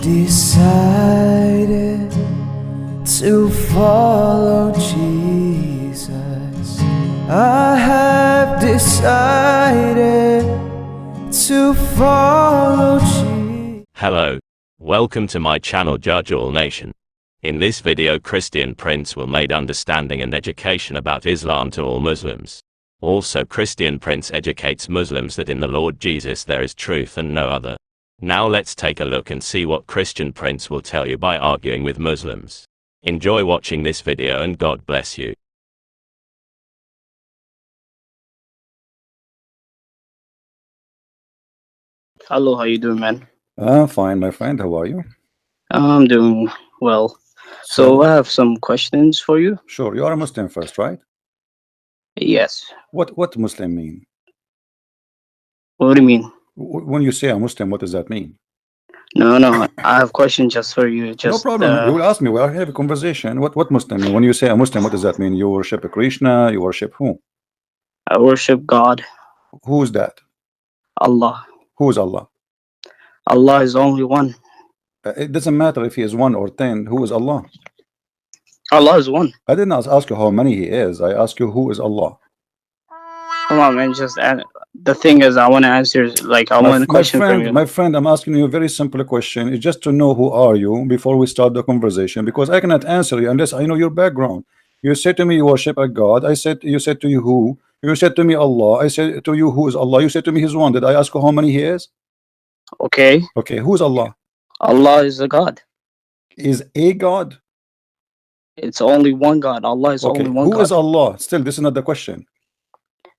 decided to follow Jesus. I have decided to follow Jesus. Hello, welcome to my channel Judge All Nation. In this video, Christian Prince will make understanding and education about Islam to all Muslims. Also, Christian Prince educates Muslims that in the Lord Jesus there is truth and no other. Now let's take a look and see what Christian Prince will tell you by arguing with Muslims. Enjoy watching this video and God bless you. Hello, how you doing, man? Fine, my friend. How are you? I'm doing well. So I have some questions for you. Sure. You are a Muslim first, right? Yes. What Muslim mean? What do you mean? When you say a Muslim, what does that mean? No, I have questions just for you. No problem. You will ask me. We'll have a conversation. What Muslim mean? When you say a Muslim, what does that mean? You worship Krishna? You worship who? I worship God. Who is that? Allah. Who is Allah? Allah is only one. It doesn't matter if he is 1 or 10. Who is Allah? Allah is one. I didn't ask you how many he is. I ask you who is Allah. Come on, man. The thing is, I want to answer. Like, I want a question from you. My friend, I'm asking you a very simple question. It's just to know who are you before we start the conversation, because I cannot answer you unless I know your background. You said to me you worship a God. You said to you who? You said to me Allah. I said to you who is Allah. You said to me he's one. Did I ask you how many he is? Okay. Okay. Who is Allah? Allah is a God. Is a God? It's only one God. Allah is only one God. Who is Allah? Still, this is not the question.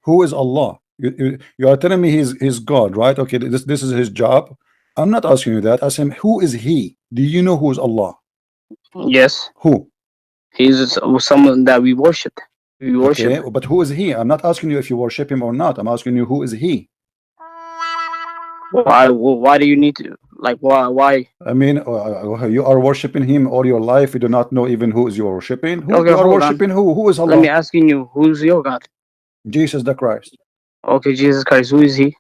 Who is Allah? You are telling me he's God, right? Okay, this is his job. I'm not asking you that. Ask him, who is he? Do you know who is Allah? Yes. Who? He's someone that we worship. We worship. Okay, but who is he? I'm not asking you if you worship him or not. I'm asking you who is he? Why do you need to, like, why? I mean, you are worshiping him all your life. You do not know even who is you worshiping. Who Okay, you are worshiping? Who is Allah? Let me asking you, who's your God? Jesus the Christ. Okay, Jesus Christ. Who is he?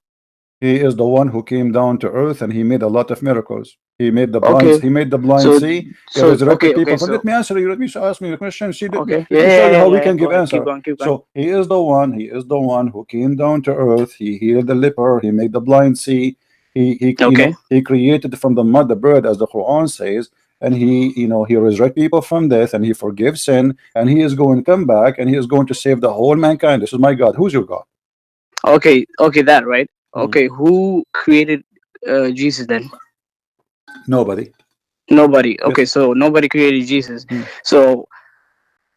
He is the one who came down to earth and he made a lot of miracles. He made the blind. Okay. He made the blind So- see. He so- resurrected okay, people. okay, Let me answer you. Let me ask me the question. See, Okay. let me show you how we can Go give ahead. answer. Keep going. So he is the one. He is the one who came down to earth. He healed the leper. He made the blind see. He created from the mud the bird, as the Quran says, and he resurrected people from death, and he forgives sin, and he is going to come back, and he is going to save the whole mankind. This is my God. Who's your God? Okay, that right. Okay, who created Jesus then? Nobody. Nobody. Okay, so nobody created Jesus. So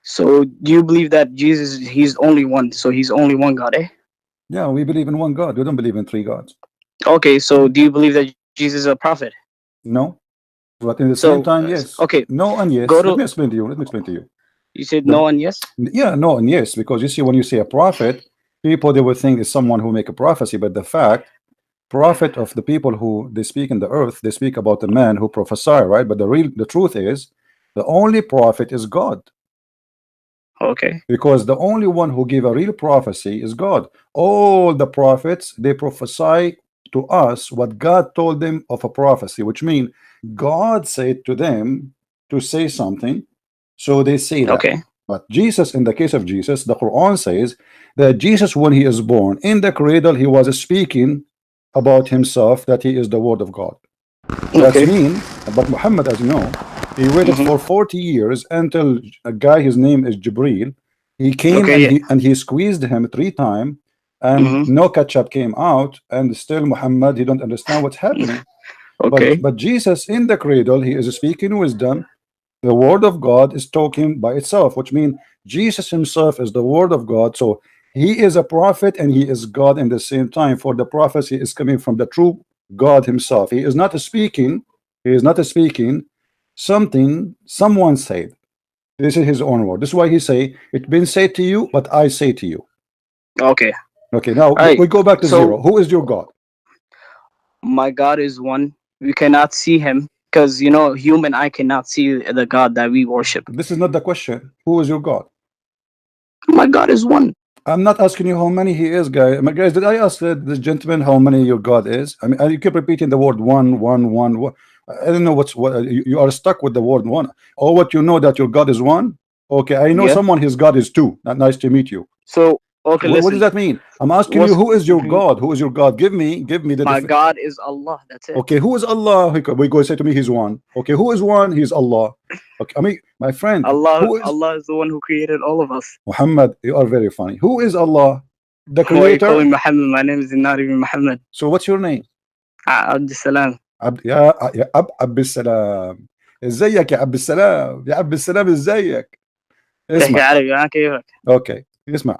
do you believe that Jesus, he's only one? So he's only one God, eh? Yeah, we believe in one God. We don't believe in 3 gods. Okay, so do you believe that Jesus is a prophet? No, but in the same time, yes. Okay. No and yes. Let me explain to you. You said no and yes? Yeah, no and yes, because you see, when you say a prophet, people, they will think it's someone who make a prophecy, but the prophet of the people who they speak in the earth, they speak about the man who prophesy, right? But the truth is, the only prophet is God. Okay. Because the only one who gave a real prophecy is God. All the prophets, they prophesy to us what God told them of a prophecy, which means God said to them to say something, so they say that. Okay. But Jesus, in the case of Jesus, the Quran says that Jesus, when he is born in the cradle, he was speaking about himself, that he is the word of God. That's mean. But Muhammad, as you know, he waited for 40 years until a guy, his name is Jibril, he came and he squeezed him 3 times, and no ketchup came out, and still Muhammad, he don't understand what's happening. But Jesus in the cradle, he is speaking wisdom. The word of God is talking by itself, which means Jesus himself is the word of God. So he is a prophet and he is God in the same time, for the prophecy is coming from the true God himself. He is not speaking something someone said. This is his own word. This is why he say, it's been said to you, but I say to you. Okay, now we go back to 0. Who is your God? My God is one. We cannot see him, because human eye cannot see the God that we worship. This is not the question. Who is your God? My God is one. I'm not asking you how many he is, guys. Did I ask this gentleman how many your God is? I mean, you keep repeating the word one. I don't know what you are stuck with the word one. Or what you know that your God is one. Okay, I know Yeah. someone his God is two. Nice to meet you. So okay, What does listen. that mean? I'm asking you, What's who is your God? Who is your God? Give me the my God is Allah. That's it. okay, who is Allah? We go say to me he's one. Okay, who is one? He's Allah. Okay, I mean, my friend, who is Allah is the one who created all of us. Muhammad? You are very funny. Who is Allah? The Why are you creator? calling Muhammad? My name is not even Muhammad. So what's your name? ABDOOL Salam. يا عبد السلام. ازيك يا عبد السلام؟ يا عبد السلام ازيك؟ تحكي اسمع. عربي أنا كيفك؟ Okay, اسمع.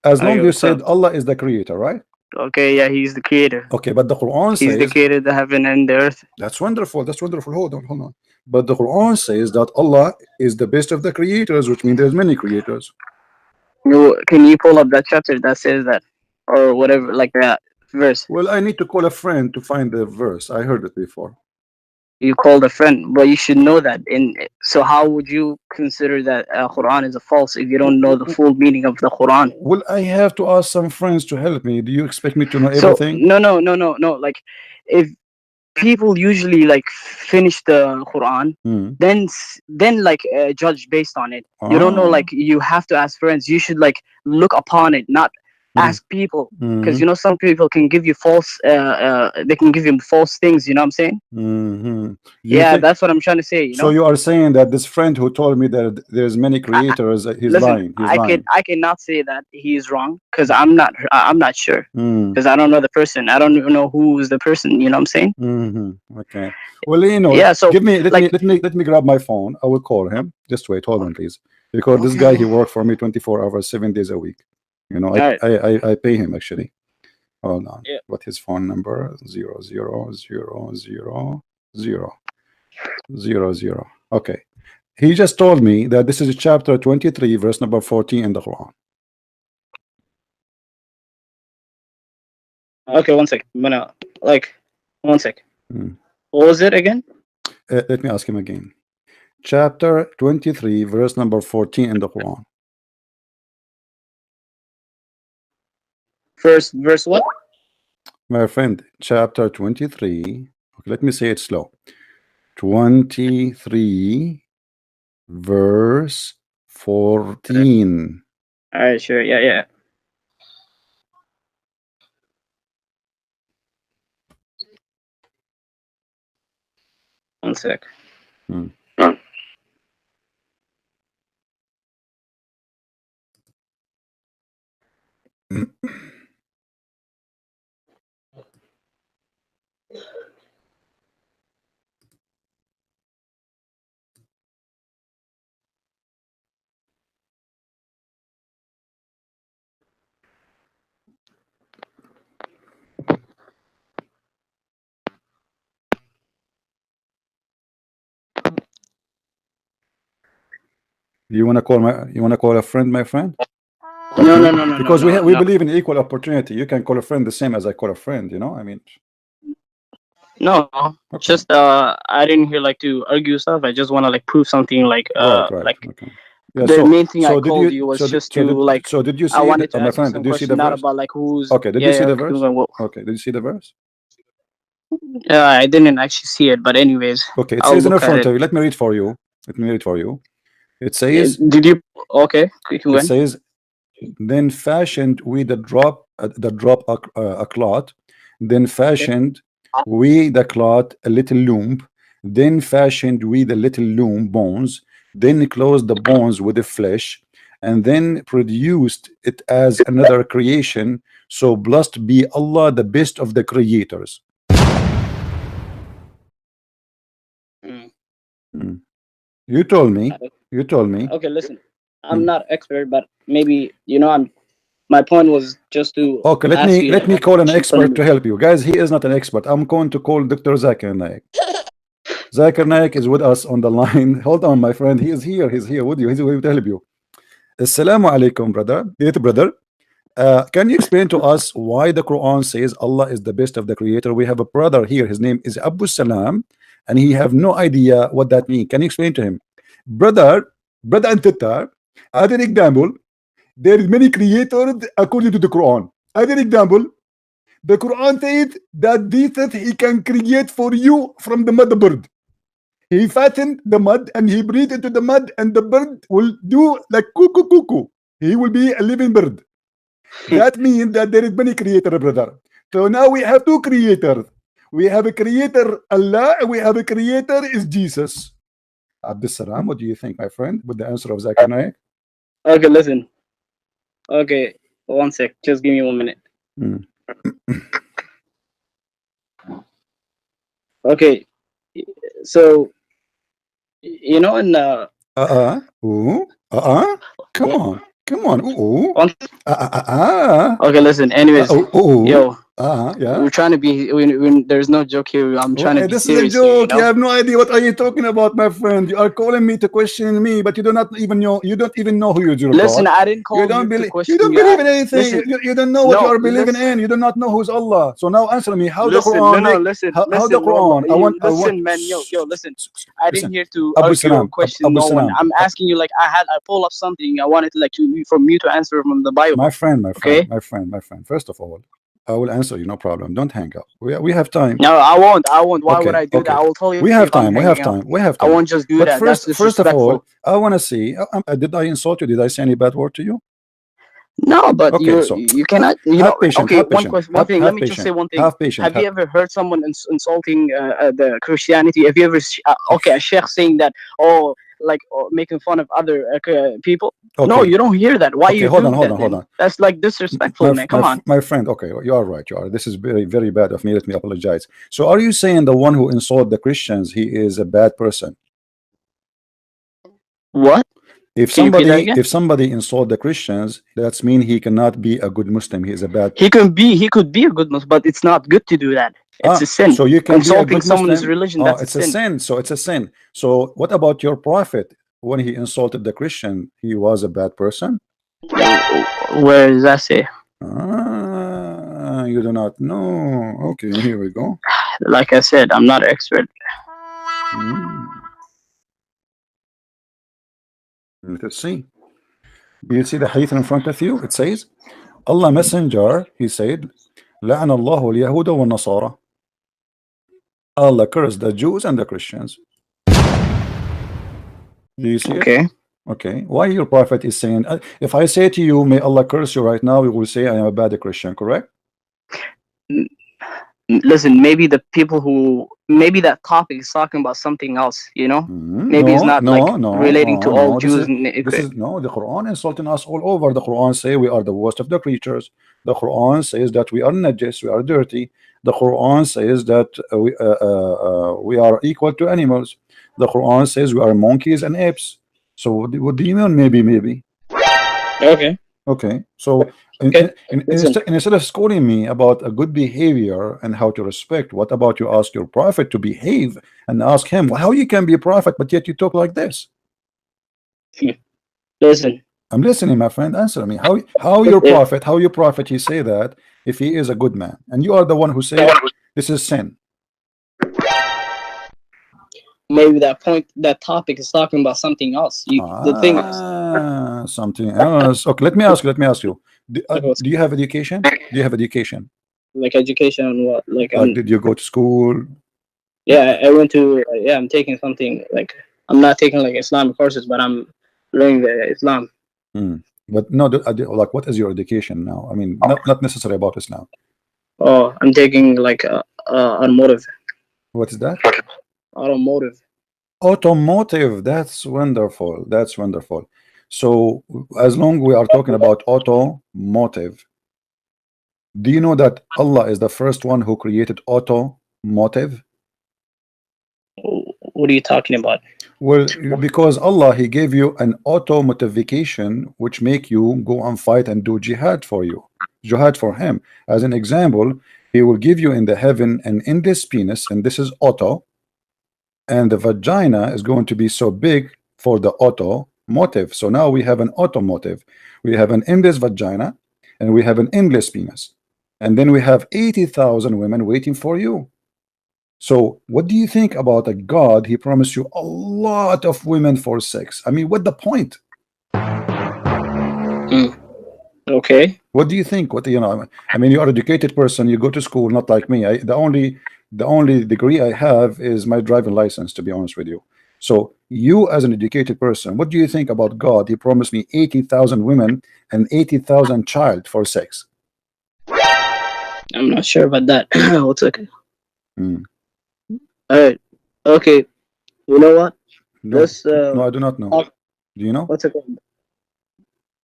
As long أيوة you what's up? said Allah is the creator, right? Okay, yeah, he's the creator. Okay, but the Quran He's the says creator of the heaven and the earth. that's wonderful. That's wonderful. Hold on. But the Quran says that Allah is the best of the creators, which means there's many creators. Can you pull up that chapter that says that, or whatever, like that verse? Well, I need to call a friend to find the verse. I heard it before. You called a friend, but you should know that. So how would you consider that Quran is a false if you don't know the full meaning of the Quran? Well, I have to ask some friends to help me. Do you expect me to know So everything? no. Like, if people usually like finish the Quran, then like judge based on it. You don't know, like, you have to ask friends. You should like look upon it, not ask people, because you know some people can give you false they can give you false things, you know what I'm saying? Yeah, that's what I'm trying to say, you know. So you are saying that this friend who told me that there's many creators, he's Listen, lying. He's lying. I cannot say that he's wrong, because I'm not sure, because I don't know the person. I don't even know who is the person, you know what I'm saying? Okay. Well, you know, Yeah, so give me like, let me grab my phone. I will call him. Just wait, hold on, please. Because this guy, he worked for me 24 hours, 7 days a week. You know, Alright. I pay him actually. Hold on. Yeah. What his phone number? 00000000. Okay. He just told me that this is chapter 23, verse number 14 in the Quran. okay, 1 second. I'm gonna, like, 1 sec. What was it again? Let me ask him again. Chapter 23, verse number 14 in the Quran. First verse what? My friend, chapter 23. Okay, let me say it slow. 23, verse 14. All right, sure. Yeah. One sec. You wanna call a friend, my friend? No. Because we believe in equal opportunity. You can call a friend the same as I call a friend, you know? I mean, No, just I didn't here like to argue stuff. I just want to like prove something, like right. like Okay. Yeah, the main thing I did called you was just to like, so did you see I wanted to my ask you friend, some did you see the questions, not verse? about like who's. Okay, did you see the okay, verse? Okay, did you see the verse? I didn't actually see it, but anyways. Okay, it I'll says in look at front it. of you. Let me read for you. It says, Did you? Okay, you can go it ahead. says, then fashioned we the drop a cloth, then fashioned we the cloth a little loom, then fashioned we the little loom bones, then closed the bones with the flesh, and then produced it as another creation. So blessed be Allah, the best of the creators. You told me. Okay, listen. I'm not expert, but maybe you know. My point was just to. Okay, let me call an expert to help you, guys. He is not an expert. I'm going to call Dr. Zakir Naik. Zakir Naik is with us on the line. Hold on, my friend. He is here. He's here with you. He's going to help you. Assalamu alaikum, brother. Brother. Can you explain to us why the Quran says Allah is the best of the creator? We have a brother here. His name is ABDOOL Salam, and he have no idea what that means. Can you explain to him? Brother and sister, as an example, there is many creators according to the Quran. As an example, The Quran said that Jesus, he can create for you from the mud bird. He fattened the mud and he breathed into the mud, and the bird will do like cuckoo cuckoo. He will be a living bird. That means that there is many creator, brother. So now we have two creators. We have a creator Allah, and we have a creator is Jesus. ABDOOL Salam, what do you think, my friend, with the answer of Zakir Naik? Okay, listen. Okay, one sec. Just give me 1 minute. Okay, so you know in come on, okay, listen. Anyways, yo, yeah. we're trying to be. There's no joke here. I'm trying to be this serious. is a joke. Here, you have no idea what are you talking about, my friend. You are calling me to question me, but you do not even know. You don't even know who you do. Listen, I didn't call you to question. You don't believe in anything. Listen, you don't know what you are believing in. You do not know who's Allah. So now answer me. How the Quran? Listen. How the Quran? Listen, man. Yo, listen. I didn't hear to argue or question no one. I'm asking you. Like I pull up something. I wanted to from you to answer from the Bible. My friend. First of all, I will answer you, no problem. Don't hang up. We have time. No, I won't. Why would I do that? I will tell you. We have time. We have time. I won't just do that. First of all, I want to see. Did I insult you? Did I say any bad word to you? No, but you cannot. One thing. Let me just say one thing. Have patience. Have you ever heard someone insulting the Christianity? Have you ever a sheikh saying that making fun of other people? Okay. No, you don't hear that. Why you hold on. That's like disrespectful, man. Come on, my friend. Okay, you are right. You are. This is very, very bad of me. Let me apologize. So, are you saying the one who insulted the Christians, he is a bad person? What? If somebody insult the Christians, that's mean he cannot be a good Muslim. He is a bad. He could be a good Muslim, but it's not good to do that. It's a sin. So you can insulting someone's religion. That's it's a sin. So it's a sin. So what about your prophet? When he insulted the Christian, he was a bad person. Where does that say? You do not know. Okay, here we go. Like I said, I'm not an expert. Let's see. Do you see the hadith in front of you? It says, Allah Messenger, he said, لعن الله اليهود والنصارى. Allah cursed the Jews and the Christians. Do you see it? Okay. Why your prophet is saying, if I say to you, may Allah curse you right now, you will say I am a bad Christian, correct? Listen, maybe the people maybe that topic is talking about something else, you know? Maybe it's not relating to all Jews. The Quran insulting us all over. The Quran say we are the worst of the creatures. The Quran says that we are najis, we are dirty. The Quran says that we are equal to animals. The Quran says we are monkeys and apes. So what do you mean maybe? Okay. So instead of scolding me about a good behavior and how to respect, what about you ask your prophet to behave and ask him, well, how you can be a prophet but yet you talk like this? Listen. I'm listening, my friend. Answer me. How your prophet he say that if he is a good man, and you are the one who say this is sin? Maybe that topic is talking about something else. The thing is something else. Okay, let me ask you. Do you have education? Do you have education? Like education on what? Did you go to school? Yeah, I went to. I'm taking something like I'm not taking like Islamic courses, but I'm learning the Islam. But no, like what is your education now? I mean, not necessarily about Islam. Oh, I'm taking like automotive. What is that? Automotive. That's wonderful. So as long we are talking about automotive, do you know that Allah is the first one who created automotive? What are you talking about? Well, because Allah, he gave you an auto motivation which make you go and fight and do jihad for him. As an example, he will give you in the heaven an endless penis, and this is auto, and the vagina is going to be so big for the automotive. So now we have an automotive, we have an endless vagina, and we have an endless penis, and then we have 80,000 women waiting for you. So what do you think about a God? He promised you a lot of women for sex. I mean, what the point? Okay. What do you think? What you know? I mean, you are an educated person. You go to school, not like me. The only degree I have is my driving license. To be honest with you, so you as an educated person, what do you think about God? He promised me 80,000 women and 80,000 child for sex. I'm not sure about that. What's okay? Hmm. All right. Okay. You know what? No, Let's no, I do not know. talk- Do you know? what's it called?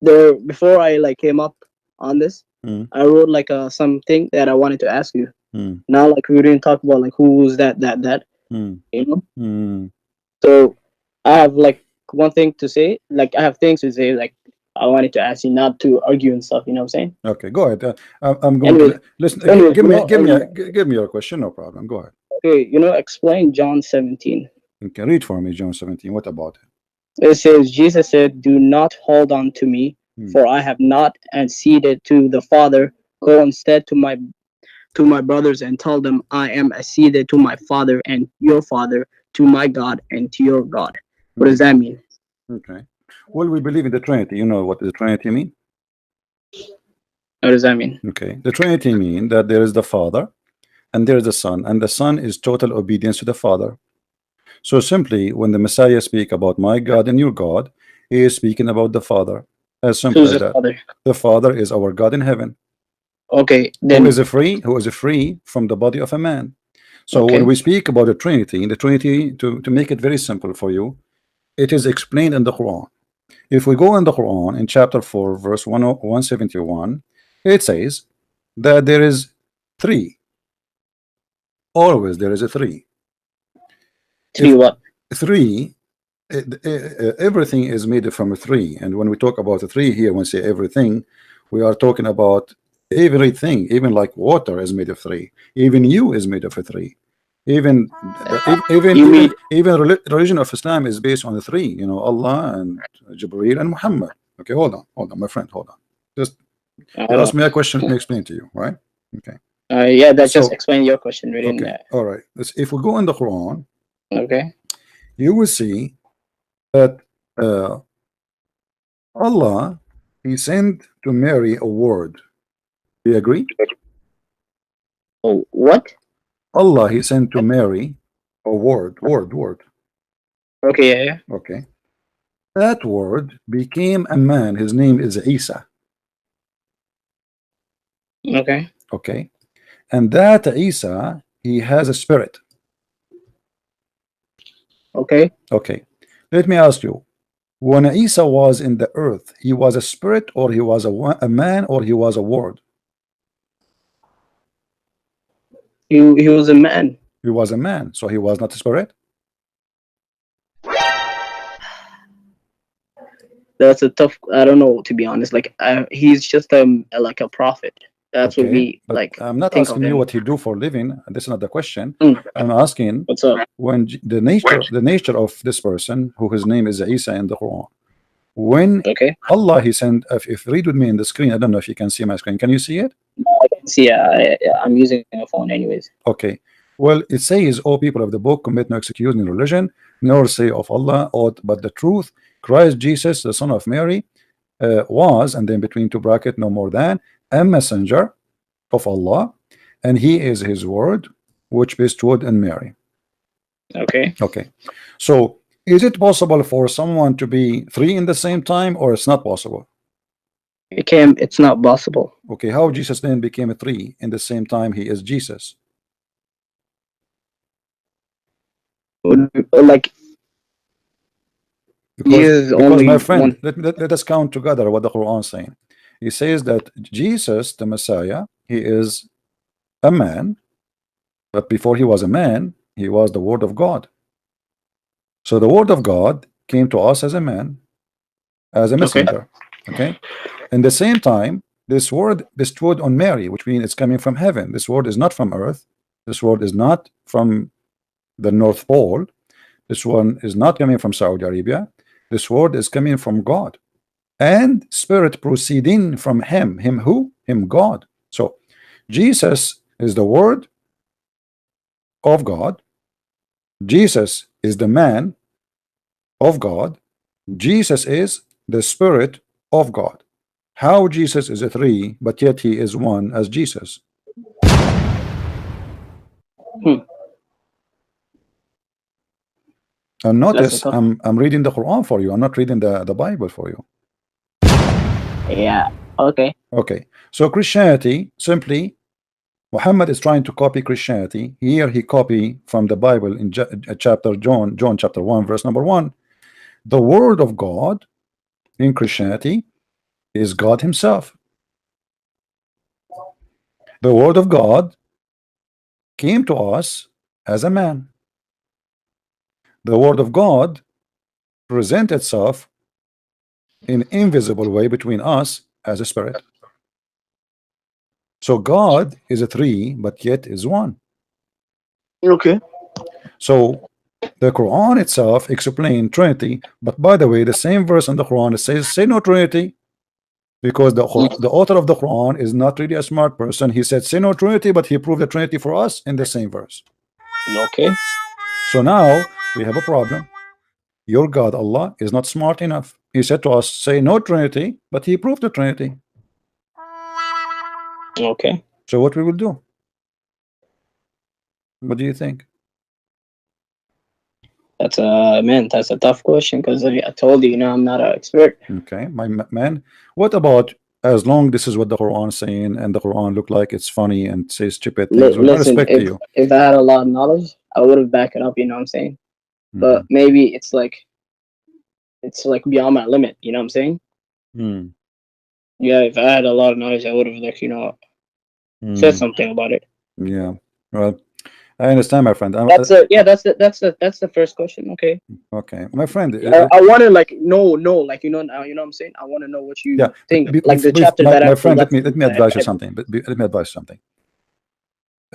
There before I like came up on this, Hmm. I wrote like something that I wanted to ask you. Hmm. Now like we didn't talk about like who's that, Hmm. you know? Hmm. So I have like one thing to say. Like I have things to say. Like I wanted to ask you not to argue and stuff. You know what I'm saying? Okay, go ahead. I'm going Anyways, to listen. anyways, Give me, give me your question. No problem. Go ahead. okay, explain John 17. Okay, read for me, John 17. What about it? It says, Jesus said, "Do not hold on to me, Hmm. for I have not acceded to the Father. Go instead to my brothers and tell them I am acceded to my Father and your Father, to my God and to your God." What does that mean? Okay. Well, we believe in the Trinity. You know what the Trinity mean? What does that mean? Okay. The Trinity mean that there is the Father and there is the Son, and the Son is total obedience to the Father. So simply, when the Messiah speak about my God and your God, he is speaking about the Father. As simple Who's as the that. Father? The Father is our God in heaven, Okay, who then. is free from the body of a man. So when Okay. we speak about the Trinity, to make it very simple for you, it is explained in the Quran. If we go in the Quran in chapter 4 verse 171, it says that there is three. Always there is a three. Three If what? three, everything is made from a three, and when we talk about a three here, when we say everything, we are talking about everything. Even like water is made of three. Even you is made of a three. Even You mean religion of Islam is based on the three. You know, Allah and Jibreel and Muhammad. Okay, hold on, my friend, hold on. Just you uh, ask me a question, let me explain to you, right? Okay. yeah, that just So explain your question. We didn't okay, all right. If we go in the Quran, okay. you will see that uh, Allah, He sent to Mary a word. Do you agree? Oh, what? Allah, He sent to Mary a word. Okay, yeah, Okay. That word became a man. His name is Isa. yeah. Okay. Okay. And that Isa, he has a spirit. Okay. Okay. Let me ask you, when Isa was in the earth, he was a spirit, or he was a man, or he was a word? He was a man. He was a man, so he was not a spirit. That's a tough. I don't know, to be honest. Like, he's just like a prophet. That's what Okay, we but like I'm not think of asking you him. what he do for living. This is not the question. Mm. I'm asking What's up? when the nature of this person, who his name is Isa in the Quran, when Okay. Allah he sent. If read with me in the screen, I don't know if you can see my screen. Can you see it? I can see. I'm using a phone, anyways. Okay. Well, it says, "O people of the book, commit no excuse in religion, nor say of Allah aught but the truth. Christ Jesus, the son of Mary, was," and then between two bracket, "no more than a messenger of Allah, and he is his word, which bestowed on Mary." Okay. Okay. So is it possible for someone to be three in the same time, or it's not possible? It's not possible. Okay, how Jesus then became a three in the same time he is Jesus? Like, he Because is my only friend, one. let us count together what the Quran is saying. He says that Jesus, the Messiah, he is a man, but before he was a man, he was the Word of God. So the Word of God came to us as a man, as a Okay. messenger. Okay. In the same time, this word bestowed on Mary, which means it's coming from heaven. This word is not from earth. This word is not from the North Pole. This one is not coming from Saudi Arabia. This word is coming from God, and spirit proceeding from him. Him who? Him God. So Jesus is the word of God. Jesus is the man of God. Jesus is the spirit of God. How Jesus is a 3, but yet he is 1 as Jesus? And notice I'm reading the Quran for you. I'm not reading the Bible for you. Yeah. Okay. Okay. So Christianity, simply Muhammad is trying to copy Christianity. Here he copy from the Bible in chapter John chapter 1 verse number 1. The word of God in Christianity is God himself. The word of God came to us as a man. The word of God present itself in invisible way between us as a spirit. So God is a 3, but yet is 1. Okay. So the Quran itself explains Trinity, but by the way, the same verse in the Quran says say no Trinity, because the author of the Quran is not really a smart person. He said say no Trinity, but he proved the Trinity for us in the same verse. Okay. So now we have a problem. Your God Allah is not smart enough. He said to us say no Trinity, but he proved the Trinity. Okay. So what we will do? What do you think? That's a tough question, because I told you, you know, I'm not an expert. Okay, my man. What about as long this is what the Quran is saying, and the Quran look like it's funny and says stupid things? With Listen, respect to you. if I had a lot of knowledge, I would have backed it up. You know what I'm saying? But maybe it's like beyond my limit. You know what I'm saying? Yeah. If I had a lot of knowledge, I would have, like, you know, said something about it. Yeah. Well, I understand, my friend. That's the first question. Okay. Okay, my friend. I want to, like, know, like, you know, now, you know what I'm saying? I want to know what you think, like the chapter that my I friend, left. let me advise you something. Let me advise you something.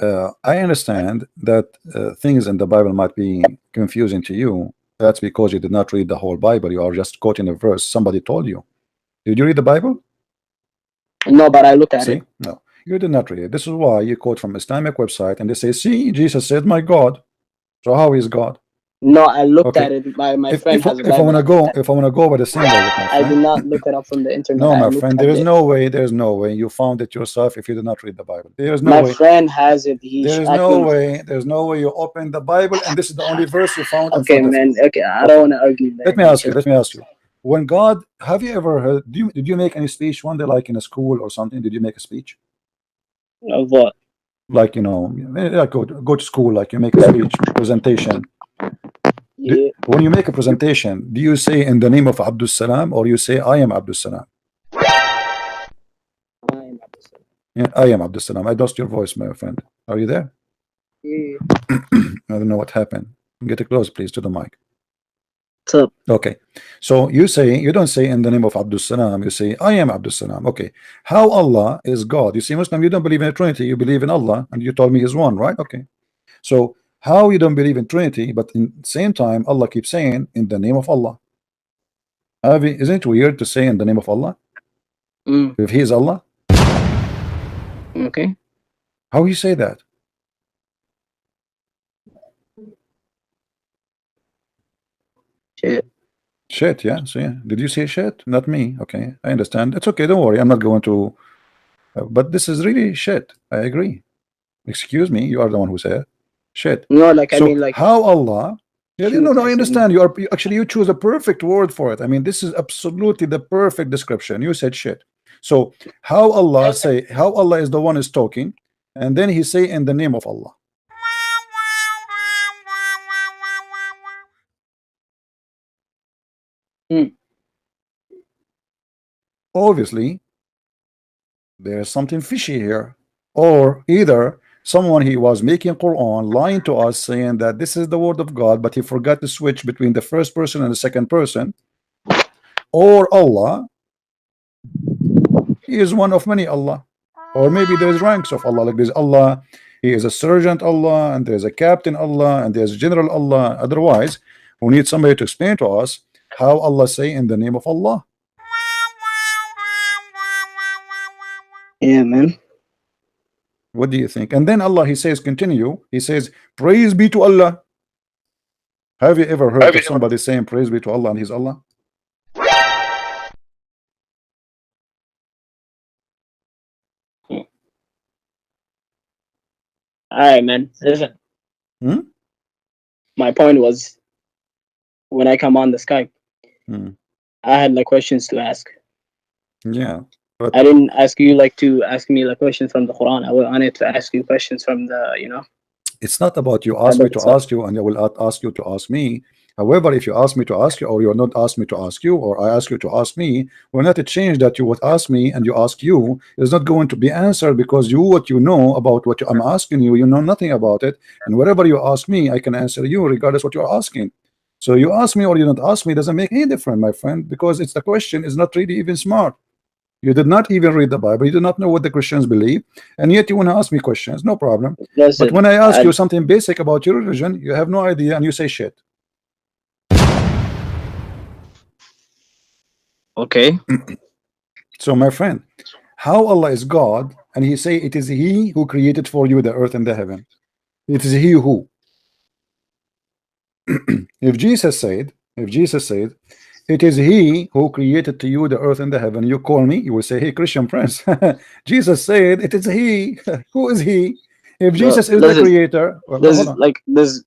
I understand that things in the Bible might be confusing to you. That's because you did not read the whole Bible. You are just quoting a verse somebody told you. Did you read the Bible? No, but I looked at See? it. No, you did not read it. This is why you quote from Islamic website and they say, see, Jesus said, my God. So how is God? No, I looked Okay. at it. My friend has a If I Bible. want to go by the same logic, my I friend. did not look it up from the internet. No, I my looked friend, at there is it. no way you found it yourself if you did not read the Bible. There is no My way. friend has it. There's no way you open the Bible and this is the only verse you found in Okay, front of man. you. Okay, I don't want to argue there. Let me ask you. When God, have you ever heard, did you make any speech one day, like in a school or something? Did you make a speech? Of what? Like, you know, like go to school, like you make a speech, presentation. Yeah. When you make a presentation, do you say in the name of ABDOOL Salam or you say I am ABDOOL Salam? Yeah, I am ABDOOL Salam. I lost your voice, my friend. Are you there? Yeah. I don't know what happened. Get close, please, to the mic. What's up? Okay, so you don't say in the name of ABDOOL Salam, you say I am ABDOOL Salam. Okay, how Allah is God? You see, Muslim, you don't believe in a Trinity, you believe in Allah, and you told me He's one, right? Okay, so how you don't believe in Trinity, but in the same time Allah keeps saying in the name of Allah? Isn't it weird to say in the name of Allah if He is Allah? Okay. How you say that? Shit, yeah. So yeah, did you say shit? Not me. Okay, I understand. It's okay. Don't worry. I'm not going to. But this is really shit. I agree. Excuse me. You are the one who said shit. No, like, So I mean, like, how Allah? Yeah, shoot, no, I I said understand. Actually you choose a perfect word for it. I mean, this is absolutely the perfect description. You said shit. So how Allah say? How Allah is the one is talking, and then He say in the name of Allah. Obviously, there is something fishy here, or either someone he was making Quran lying to us saying that this is the word of God, but he forgot to switch between the first person and the second person, or Allah, he is one of many Allah, or maybe there's ranks of Allah, like there's Allah, he is a sergeant Allah, and there's a captain Allah, and there's general Allah. Otherwise, we need somebody to explain to us how Allah say in the name of Allah. yeah, man. What do you think? And then Allah, He says, continue. He says, praise be to Allah. Have you ever heard of somebody saying praise be to Allah and He's Allah? right, man. Listen. My point was, when I come on the Skype, I had like questions to ask. Yeah, but I didn't ask you like to ask me like questions from the Quran. I wanted to ask you questions from the, it's not about you ask me Bible to itself. ask you and I will ask you to ask me. However, if you ask me to ask you, or you're not ask me to ask you, or I ask you to ask me, we're not to change that you would ask me and you ask you is not going to be answered, because you what you know about what I'm asking you, you know nothing about it, and whatever you ask me, I can answer you regardless what you're asking. So you ask me or you don't ask me doesn't make any difference, my friend, because it's the question is not really even smart. You did not even read the Bible. You do not know what the Christians believe, and yet you want to ask me questions. No problem. But Listen, when I ask you something basic about your religion, you have no idea and you say shit. okay. So, my friend, how Allah is God, and He say it is He who created for you the earth and the heaven. It is He who. If Jesus said, it is He who created to you the earth and the heaven, you call me, you will say, hey, Christian Prince, Jesus said it is He. Who is He? If No, Jesus is the listen. creator, well, hold Does on. like does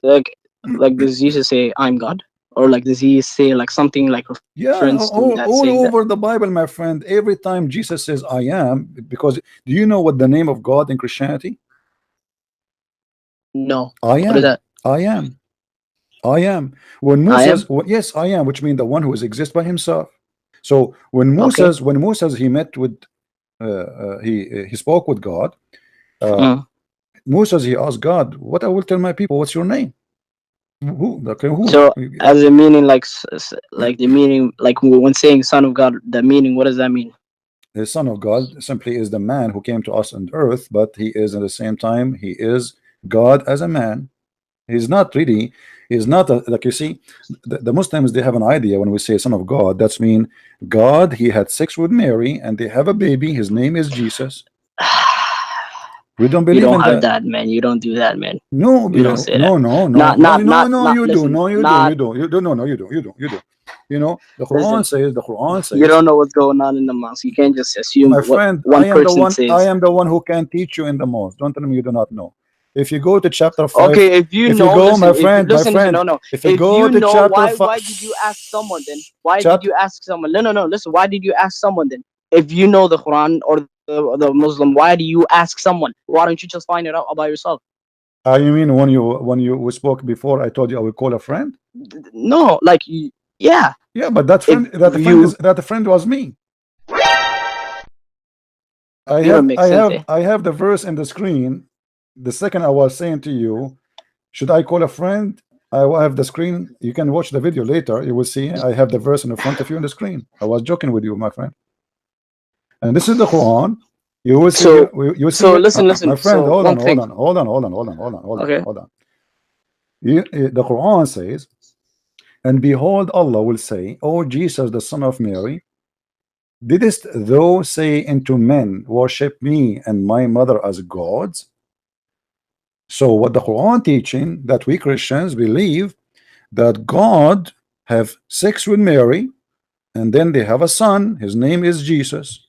Jesus say I'm God, or like does he say like something like Yeah, reference to that all saying that? over the Bible, my friend. Every time Jesus says I am, because do you know what the name of God in Christianity? No. I What is am. that? I am. I am. When I Moses, am. yes, I am, which means the one who is exist by himself. So Okay. When Moses he met with, he spoke with God. Uh, Mm. Moses he asked God, "What I will tell my people? What's your name? Who? Okay, who? So as a meaning like like the meaning like when saying Son of God, the meaning, what does that mean? The Son of God simply is the man who came to us on earth, but he is at the same time he is God as a man. He's not really, he's not like, you see, the Muslims, they have an idea when we say Son of God, that's mean God, he had sex with Mary and they have a baby, his name is Jesus. We don't You believe don't in have that. that, man. You don't do that, man. No, You don't say that. no, you do, Listen. no, you do, Not you do, you do, no, you do. You know, listen. The Quran You says, don't know what's going on in the mosque. You can't just assume my what friend, one person I says. am the one who can teach you in the most. Don't tell me you do not know. If you go to chapter 5, Okay, if you if you know, go, listen. If my listen, friend, no, no. if you If go you to know, chapter 5, why did you ask someone then? Why did chapter, you ask someone? No, no, no. Listen, why did you ask someone then? If you know the Quran or the Muslim, why do you ask someone? Why don't you just find it out about yourself? you mean when you we spoke before, I told you I will call a friend? No, like yeah. Yeah, but If you that friend was me. you don't make sense, eh? I have the verse in the screen. The second I was saying to you, should I call a friend? I will have the screen. You can watch the video later. You will see I have the verse in front of you on the screen. I was joking with you, my friend. And this is the Quran. You will see. So You will see so it, listen, listen. my friend. So Hold on, one thing. Okay. hold on. The Quran says, and behold, Allah will say, O Jesus, the son of Mary, didst thou say unto men, worship me and my mother as gods? So what the Quran teaching that we Christians believe that God have sex with Mary and then they have a son, his name is Jesus.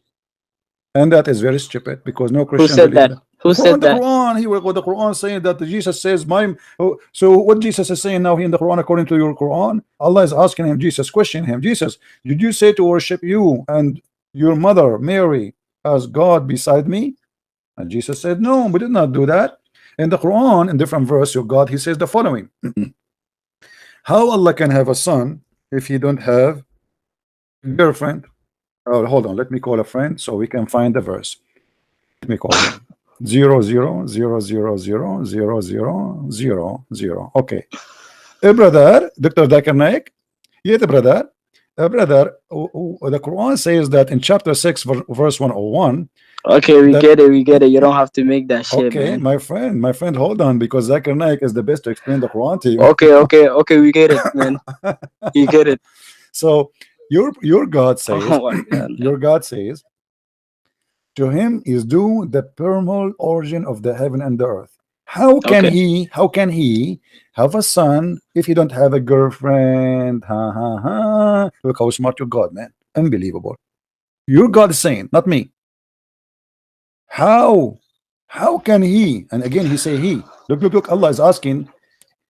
And that is very stupid because no Who Christian said believe that? that. Who said The that? Quran, he will go the Quran saying that Jesus says, my so what Jesus is saying now here in the Quran, according to your Quran, Allah is asking him, Jesus, question him, Jesus, did you say to worship you and your mother Mary as God beside me? And Jesus said, no, we did not do that. In the Quran, in different verse of God, he says the following: how Allah can have a son if he don't have a girlfriend? Oh, hold on, let me call a friend so we can find the verse. Let me call him. 0000000000. Okay. Brother, Dr. Dakar Naik. Yeah, brother. Brother, the Quran says that in chapter 6, verse 101, Okay, we that get it, we get it. You don't have to make that shit, okay, man. my friend, hold on, because Zakir Naik is the best to explain the Quran to you. Okay, okay, okay, we get it, man. You get it. So your God says, Oh my god. your God says, to him is due the primal origin of the heaven and the earth. Okay. How can he have a son if he don't have a girlfriend? Ha ha ha. Look how smart your God, man. Unbelievable. Your God is saying, not me. How How can he? And again he say he. Look, Allah is asking,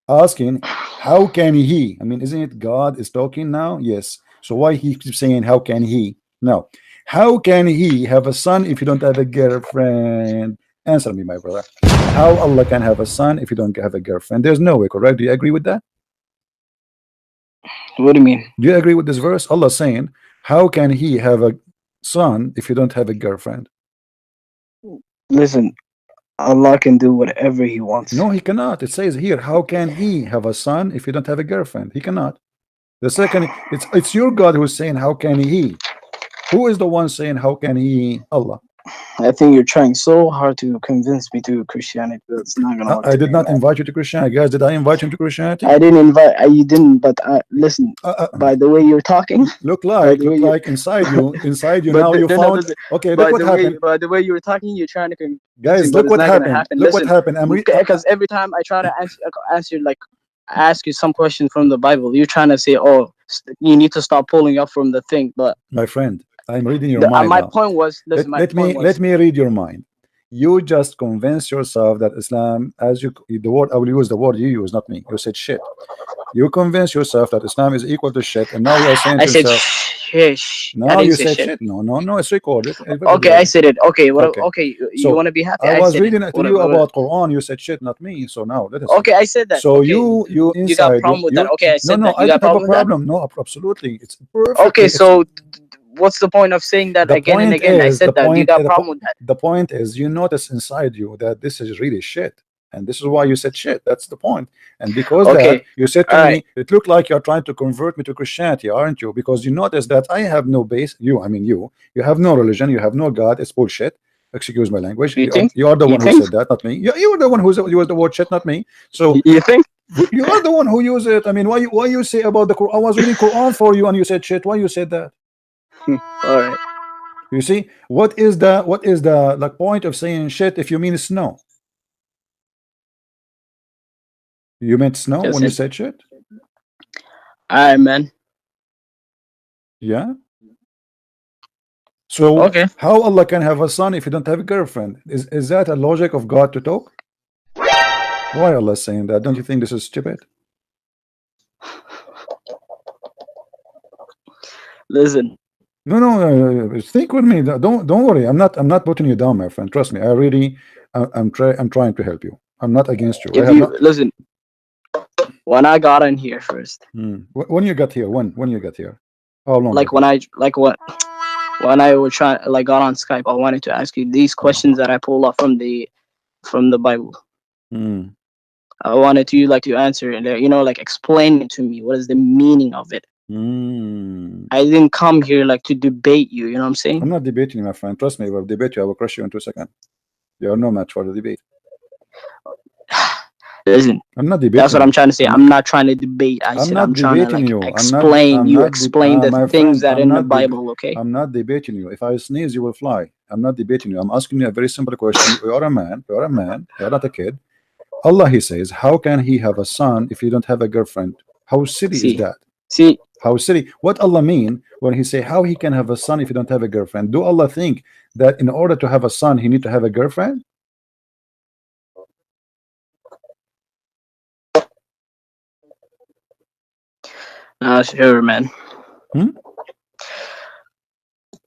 how can he? I mean, isn't it God is talking now? Yes. So why he keeps saying how can he? No. How can he have a son if you don't have a girlfriend? Answer me, my brother. How Allah can have a son if you don't have a girlfriend? There's no way, correct? Do you agree with that? What do you mean? Do you agree with this verse? Allah saying, how can he have a son if you don't have a girlfriend? Listen, Allah can do whatever He wants. No, He cannot. It says here, how can he have a son if you don't have a girlfriend? He cannot. The second, it's your God who's saying, how can he? Who is the one saying, how can he? Allah. I think you're trying so hard to convince me to Christianity, but it's not gonna work. I did not invite you to Christianity, guys. Did I invite you to Christianity? I didn't invite you. Didn't. But listen. By the way you're talking, look like inside you now you found. Okay, look what happened. By the way you're talking, you're trying to. Guys, look what happened. Look what happened. Because every time I try to answer like ask you some question from the Bible, you're trying to say, oh, you need to stop pulling up from the thing. But my friend, I'm reading your mind. My now. point was, listen, let me read your mind. You just convince yourself that Islam, the word I will use the word you use, not me. You said shit. You convince yourself that Islam is equal to shit, and now you are saying to yourself, shish. No, you said shit. No, it's recorded. Okay, I said it. Okay, okay. You want to be happy? I was reading to you about Qur'an. You said shit, not me. So now let us. Okay, I said that. So you got a problem with that? Okay, I said that. I don't have a problem. No, absolutely, it's perfect. Okay, so what's the point of saying that again and again? I said that you got a problem with that. The point is, you notice inside you that this is really shit, and this is why you said shit. That's the point. And because that you said to me, it looked like you're trying to convert me to Christianity, aren't you? Because you notice that I have no base. You have no religion. You have no God. It's bullshit. Excuse my language. You are the one who said that, not me. You were the one who used the word shit, not me. So you think you are the one who used it? I mean, why you say about the Quran? I was reading Quran for you, and you said shit. Why you said that? All right. You see, what is the like point of saying shit if you mean snow? You meant snow when you said shit? Alright, man. Yeah. So how Allah can have a son if you don't have a girlfriend? Is that a logic of God to talk? Why Allah is saying that? Don't you think this is stupid? Listen. No. Think with me. Don't worry. I'm not putting you down, my friend. Trust me. I'm trying to help you. I'm not against you. Listen. When I got in here first. When you got here? When you got here? How long? When I was trying got on Skype, I wanted to ask you these questions that I pulled up from the Bible. I wanted you to answer and explain it to me. What is the meaning of it? I didn't come here to debate you. You know what I'm saying? I'm not debating you, my friend. Trust me. If I debate you, I will crush you in 2 seconds. You are no match for the debate. Listen, I'm not debating. That's what I'm trying to say. I'm not trying to debate. I'm trying to explain the things that in the Bible. Okay. I'm not debating you. If I sneeze, you will fly. I'm not debating you. I'm asking you a very simple question. You are a man. You are a man. You are not a kid. Allah, He says, how can He have a son if you don't have a girlfriend? How silly is that? See, how silly. What Allah mean when He say how He can have a son if you don't have a girlfriend? Do Allah think that in order to have a son He need to have a girlfriend? Sure, man.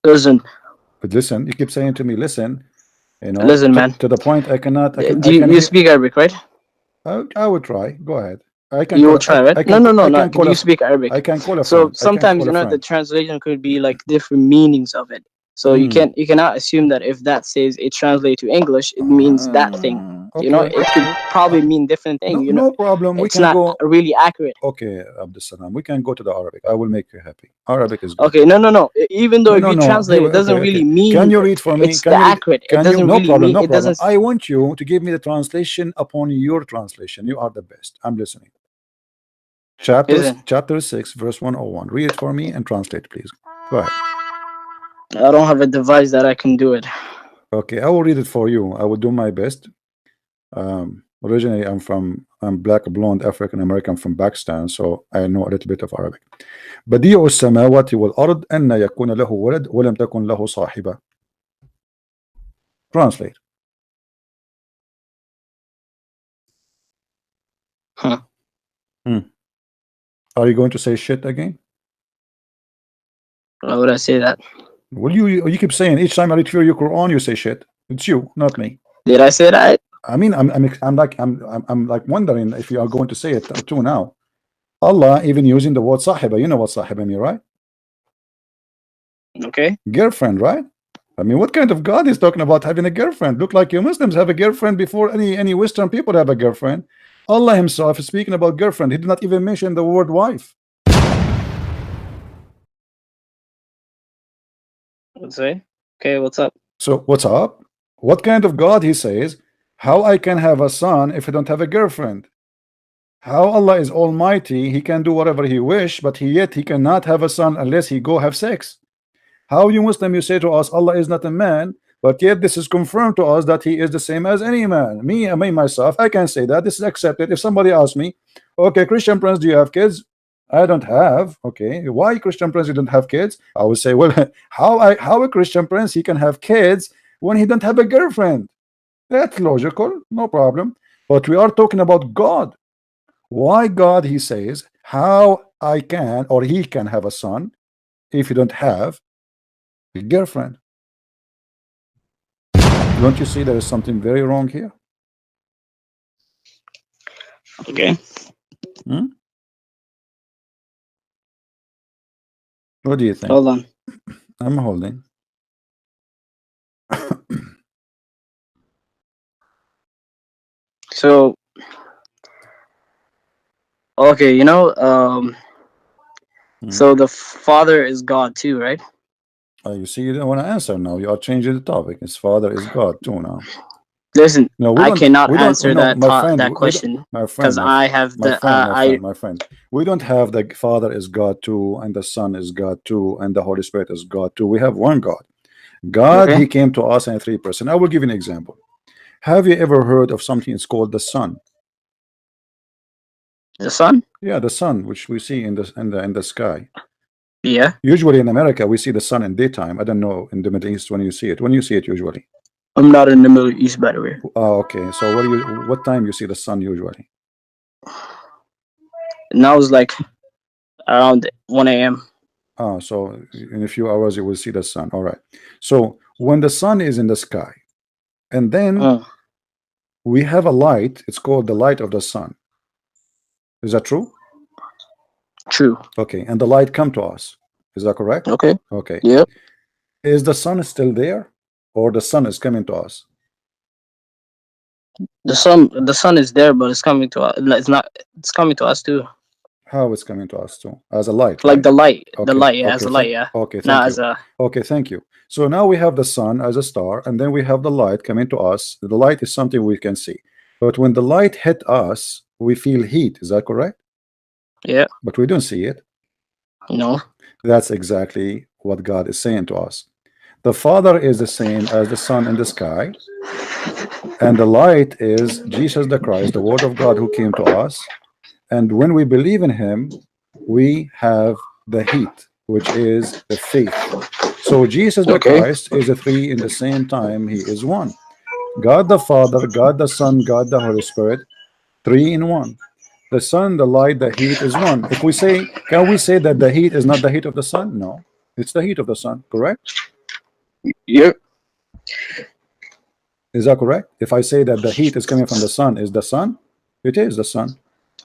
Listen. But listen, you keep saying to me, listen. Listen, man. To the point, I cannot. Do you speak Arabic, right? I would try. Go ahead. You will try, right? No. Do you speak Arabic? I can call a So sometimes the translation could be different meanings of it. So you cannot assume that if that says it translates to English, it means that thing. It could probably mean different things. No problem. It's not really accurate. Okay, ABDOOL Salam. We can go to the Arabic. I will make you happy. Arabic is good. Okay, no. Even though if you translate, it doesn't really mean. Can you read for me? It's accurate. It doesn't really mean. No problem. I want you to give me the translation upon your translation. You are the best. I'm listening. Chapter 6, verse 101. Read it for me and translate, please. Go ahead. I don't have a device that I can do it. Okay, I will read it for you. I will do my best. Originally, I'm black, blonde, African American from Pakistan, so I know a little bit of Arabic. بديع السماوات والأرض أن يكون له ولد ولم تكن له صاحبة. Translate. Huh. Are you going to say shit again? Why would I say that? Well, you keep saying each time I read your Quran, you say shit. It's you, not me. Did I say that? I mean, I'm like wondering if you are going to say it too now. Allah even using the word sahiba. You know what sahiba mean, right? Okay. Girlfriend, right? I mean, what kind of God is talking about having a girlfriend? Look like you Muslims have a girlfriend before any Western people have a girlfriend. Allah himself is speaking about girlfriend. He did not even mention the word wife. Let's say. Okay, what's up? So what's up? What kind of God he says? How I can have a son if I don't have a girlfriend? How Allah is almighty, he can do whatever he wish, but yet he cannot have a son unless he go have sex. How you Muslim, you say to us Allah is not a man, but yet this is confirmed to us that he is the same as any man. Me myself, I can say that. This is accepted. If somebody asks me, okay, Christian Prince, do you have kids? I don't have. Okay, why Christian Prince you don't have kids? I would say, well, how a Christian Prince he can have kids when he don't have a girlfriend? That's logical, no problem. But we are talking about God. Why God, he says, how I can or he can have a son if you don't have a girlfriend? Don't you see there is something very wrong here? Okay. What do you think? Hold on. I'm holding. So, okay, so the Father is God too, right? You see, you don't want to answer now. You are changing the topic. His father is God too now. Listen, No, I cannot answer no, that my friend, that question my because friend, I have the my friend. We don't have the Father is God too, and the Son is God too, and the Holy Spirit is God too. We have one God. God, Okay. he came to us in 3%. I will give you an example. Have you ever heard of something it's called the sun? The sun? Yeah, the sun, which we see in the sky. Yeah. Usually in America, we see the sun in daytime. I don't know in the Middle East when you see it. When you see it usually. I'm not in the Middle East, by the way. Oh, okay. So what time you see the sun usually? Now it's like around 1 a.m. Oh, so in a few hours you will see the sun. All right. So when the sun is in the sky, and then we have a light, it's called the light of the sun. Is that true? True. Okay, and the light come to us. Is that correct? Okay. Okay. Yep. Is the sun still there, or the sun is coming to us? The sun is there, but it's coming to us. It's not. It's coming to us too. How it's coming to us too? As a light, Like right? the light. Okay. The light. Yeah, Okay. as a light. Yeah. Okay. Thank Not you. as a. Okay. Thank you. So now we have the sun as a star, and then we have the light coming to us. The light is something we can see, but when the light hit us, we feel heat. Is that correct? Yeah. But we don't see it. No. That's exactly what God is saying to us. The Father is the same as the sun in the sky, and the light is Jesus the Christ, the Word of God who came to us. And when we believe in him, we have the heat, which is the faith. So Jesus the Christ is a three in the same time. He is one. God the Father, God the Son, God the Holy Spirit, three in one. The sun, the light, the heat is one. If we say, can we say that the heat is not the heat of the sun? No, it's the heat of the sun, correct? Yep. Is that correct? If I say that the heat is coming from the sun, is the sun? It is the sun.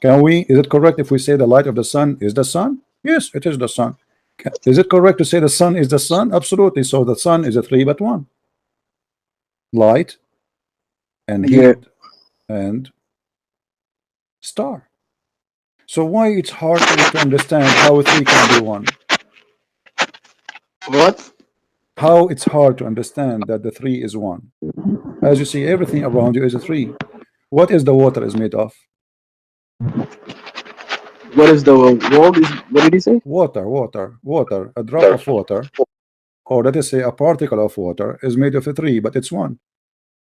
Is it correct if we say the light of the sun is the sun? Yes, it is the sun. Is it correct to say the sun is the sun? Absolutely. So the sun is a three but one. Light and heat and star. So why it's hard for you to understand how a three can be one? What? How it's hard to understand that the three is one. As you see, everything around you is a three. What is the water is made of? What is the world? What did he say? Water. A drop of water, or let us say a particle of water, is made of a three, but it's one.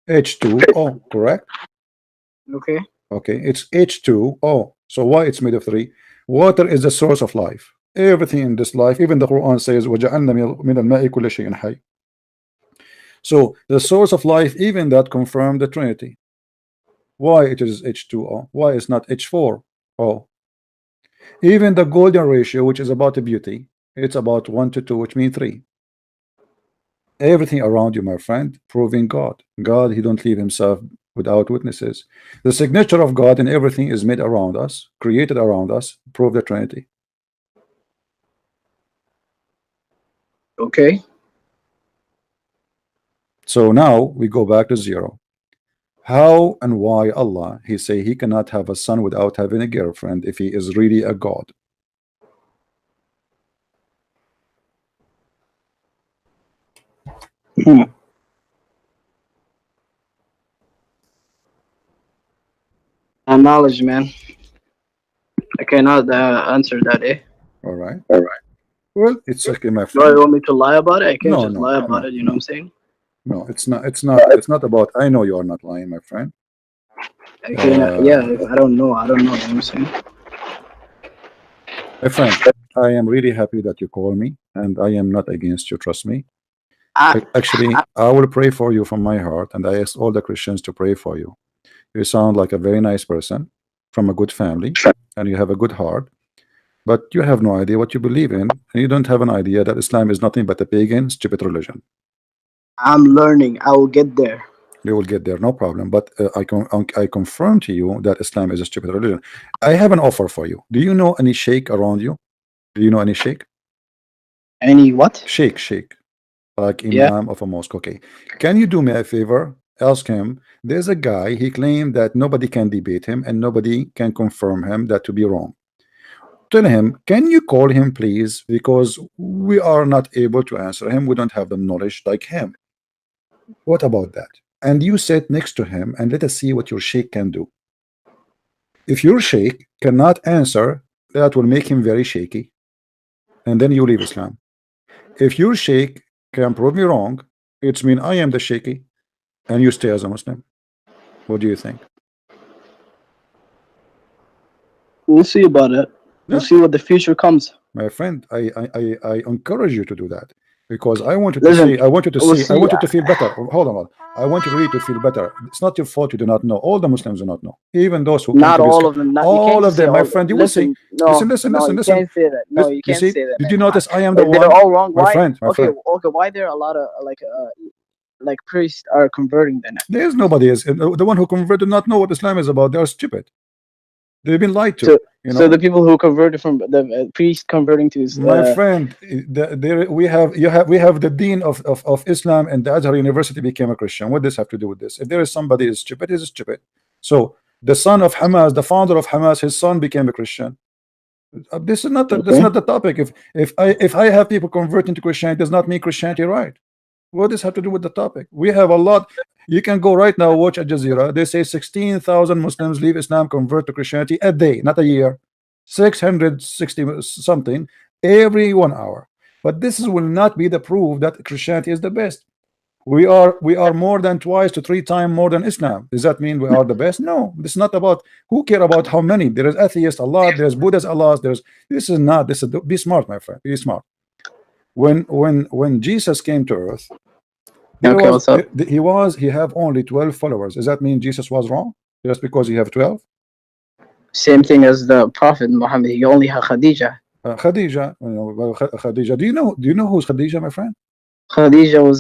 H2O, correct? Okay. Okay, it's H2O. So why it's made of three? Water is the source of life. Everything in this life, even the Quran says, وَجَعَلْنَا مِنَ الْمَاءِ كُلَّ شَيْءٍ حَيٍّ. So the source of life, even that confirmed the Trinity. Why it is H2O? Why it's not H4O? Even the golden ratio, which is about the beauty, it's about 1 to 2, which means 3. Everything around you, my friend, proving God. God, he don't leave himself without witnesses. The signature of God in everything is made around us, created around us, prove the Trinity. Okay. So now we go back to zero. How and why Allah, he say he cannot have a son without having a girlfriend if he is really a God? Knowledge, man. I cannot answer that, eh? All right. All right. Well, it's okay, my Do friend. you want me to lie about it? I can't No, just no, lie about no, it, you know no. what I'm saying? No, it's not. It's not about. I know you are not lying, my friend. Yeah, if I don't know, I don't know, you know what I'm saying? My friend, I am really happy that you call me, and I am not against you. Trust me. Actually, I will pray for you from my heart, and I ask all the Christians to pray for you. You sound like a very nice person from a good family, and you have a good heart, but you have no idea what you believe in, and you don't have an idea that Islam is nothing but a pagan, stupid religion. I'm learning. I will get there. We will get there, no problem. But I confirm to you that Islam is a stupid religion. I have an offer for you. Do you know any sheikh around you? Do you know any sheikh? Any what? Sheikh, like Yeah. imam of a mosque. Okay, can you do me a favor? Ask him. There's a guy. He claimed that nobody can debate him and nobody can confirm him that to be wrong. Tell him, can you call him, please? Because we are not able to answer him. We don't have the knowledge like him. What about that? And you sit next to him and let us see what your sheikh can do. If your sheikh cannot answer, that will make him very shaky, and then you leave Islam. If your sheikh can prove me wrong, it's mean I am the shaky, and you stay as a Muslim. What do you think? We'll see about it. We'll see what the future comes. My friend, I encourage you to do that. Because I wanted to see, I wanted to see, I wanted to feel better. Hold on. I want you really to feel better. It's not your fault you do not know. All the Muslims do not know. Even those who not come to all this, of them. all of them, my friend, you will see. No, Listen. you can't say that. No, you can't say that. Did you notice I am the one? They're all wrong. My Why? friend, Okay, why there are a lot of like priests are converting then? There's nobody is the one who converted do not know what Islam is about. They are stupid. They've been lied to. So the people who converted from the priest converting to my friend, we have the dean of Islam and the Azhar University became a Christian. What does this have to do with this? If there is somebody is stupid, he's stupid. So the son of Hamas, the founder of Hamas, his son became a Christian. This is not that's not the topic. If I have people converting to Christianity, does not mean Christianity right. What does this have to do with the topic? We have a lot. You can go right now, watch Al Jazeera. They say 16,000 Muslims leave Islam, convert to Christianity a day, not a year. 660 something every 1 hour. But this will not be the proof that Christianity is the best. We are more than 2 to 3 times more than Islam. Does that mean we are the best? No. It's not about who care about how many. There is atheists a lot. There's Buddhists a lot. This is not. This is be smart, my friend. Be smart. When Jesus came to earth, he have only 12 followers. Does that mean Jesus was wrong just because he have 12? Same thing as the Prophet Muhammad. He only had Khadija. Khadija. Do you know who's Khadija, my friend? Khadija was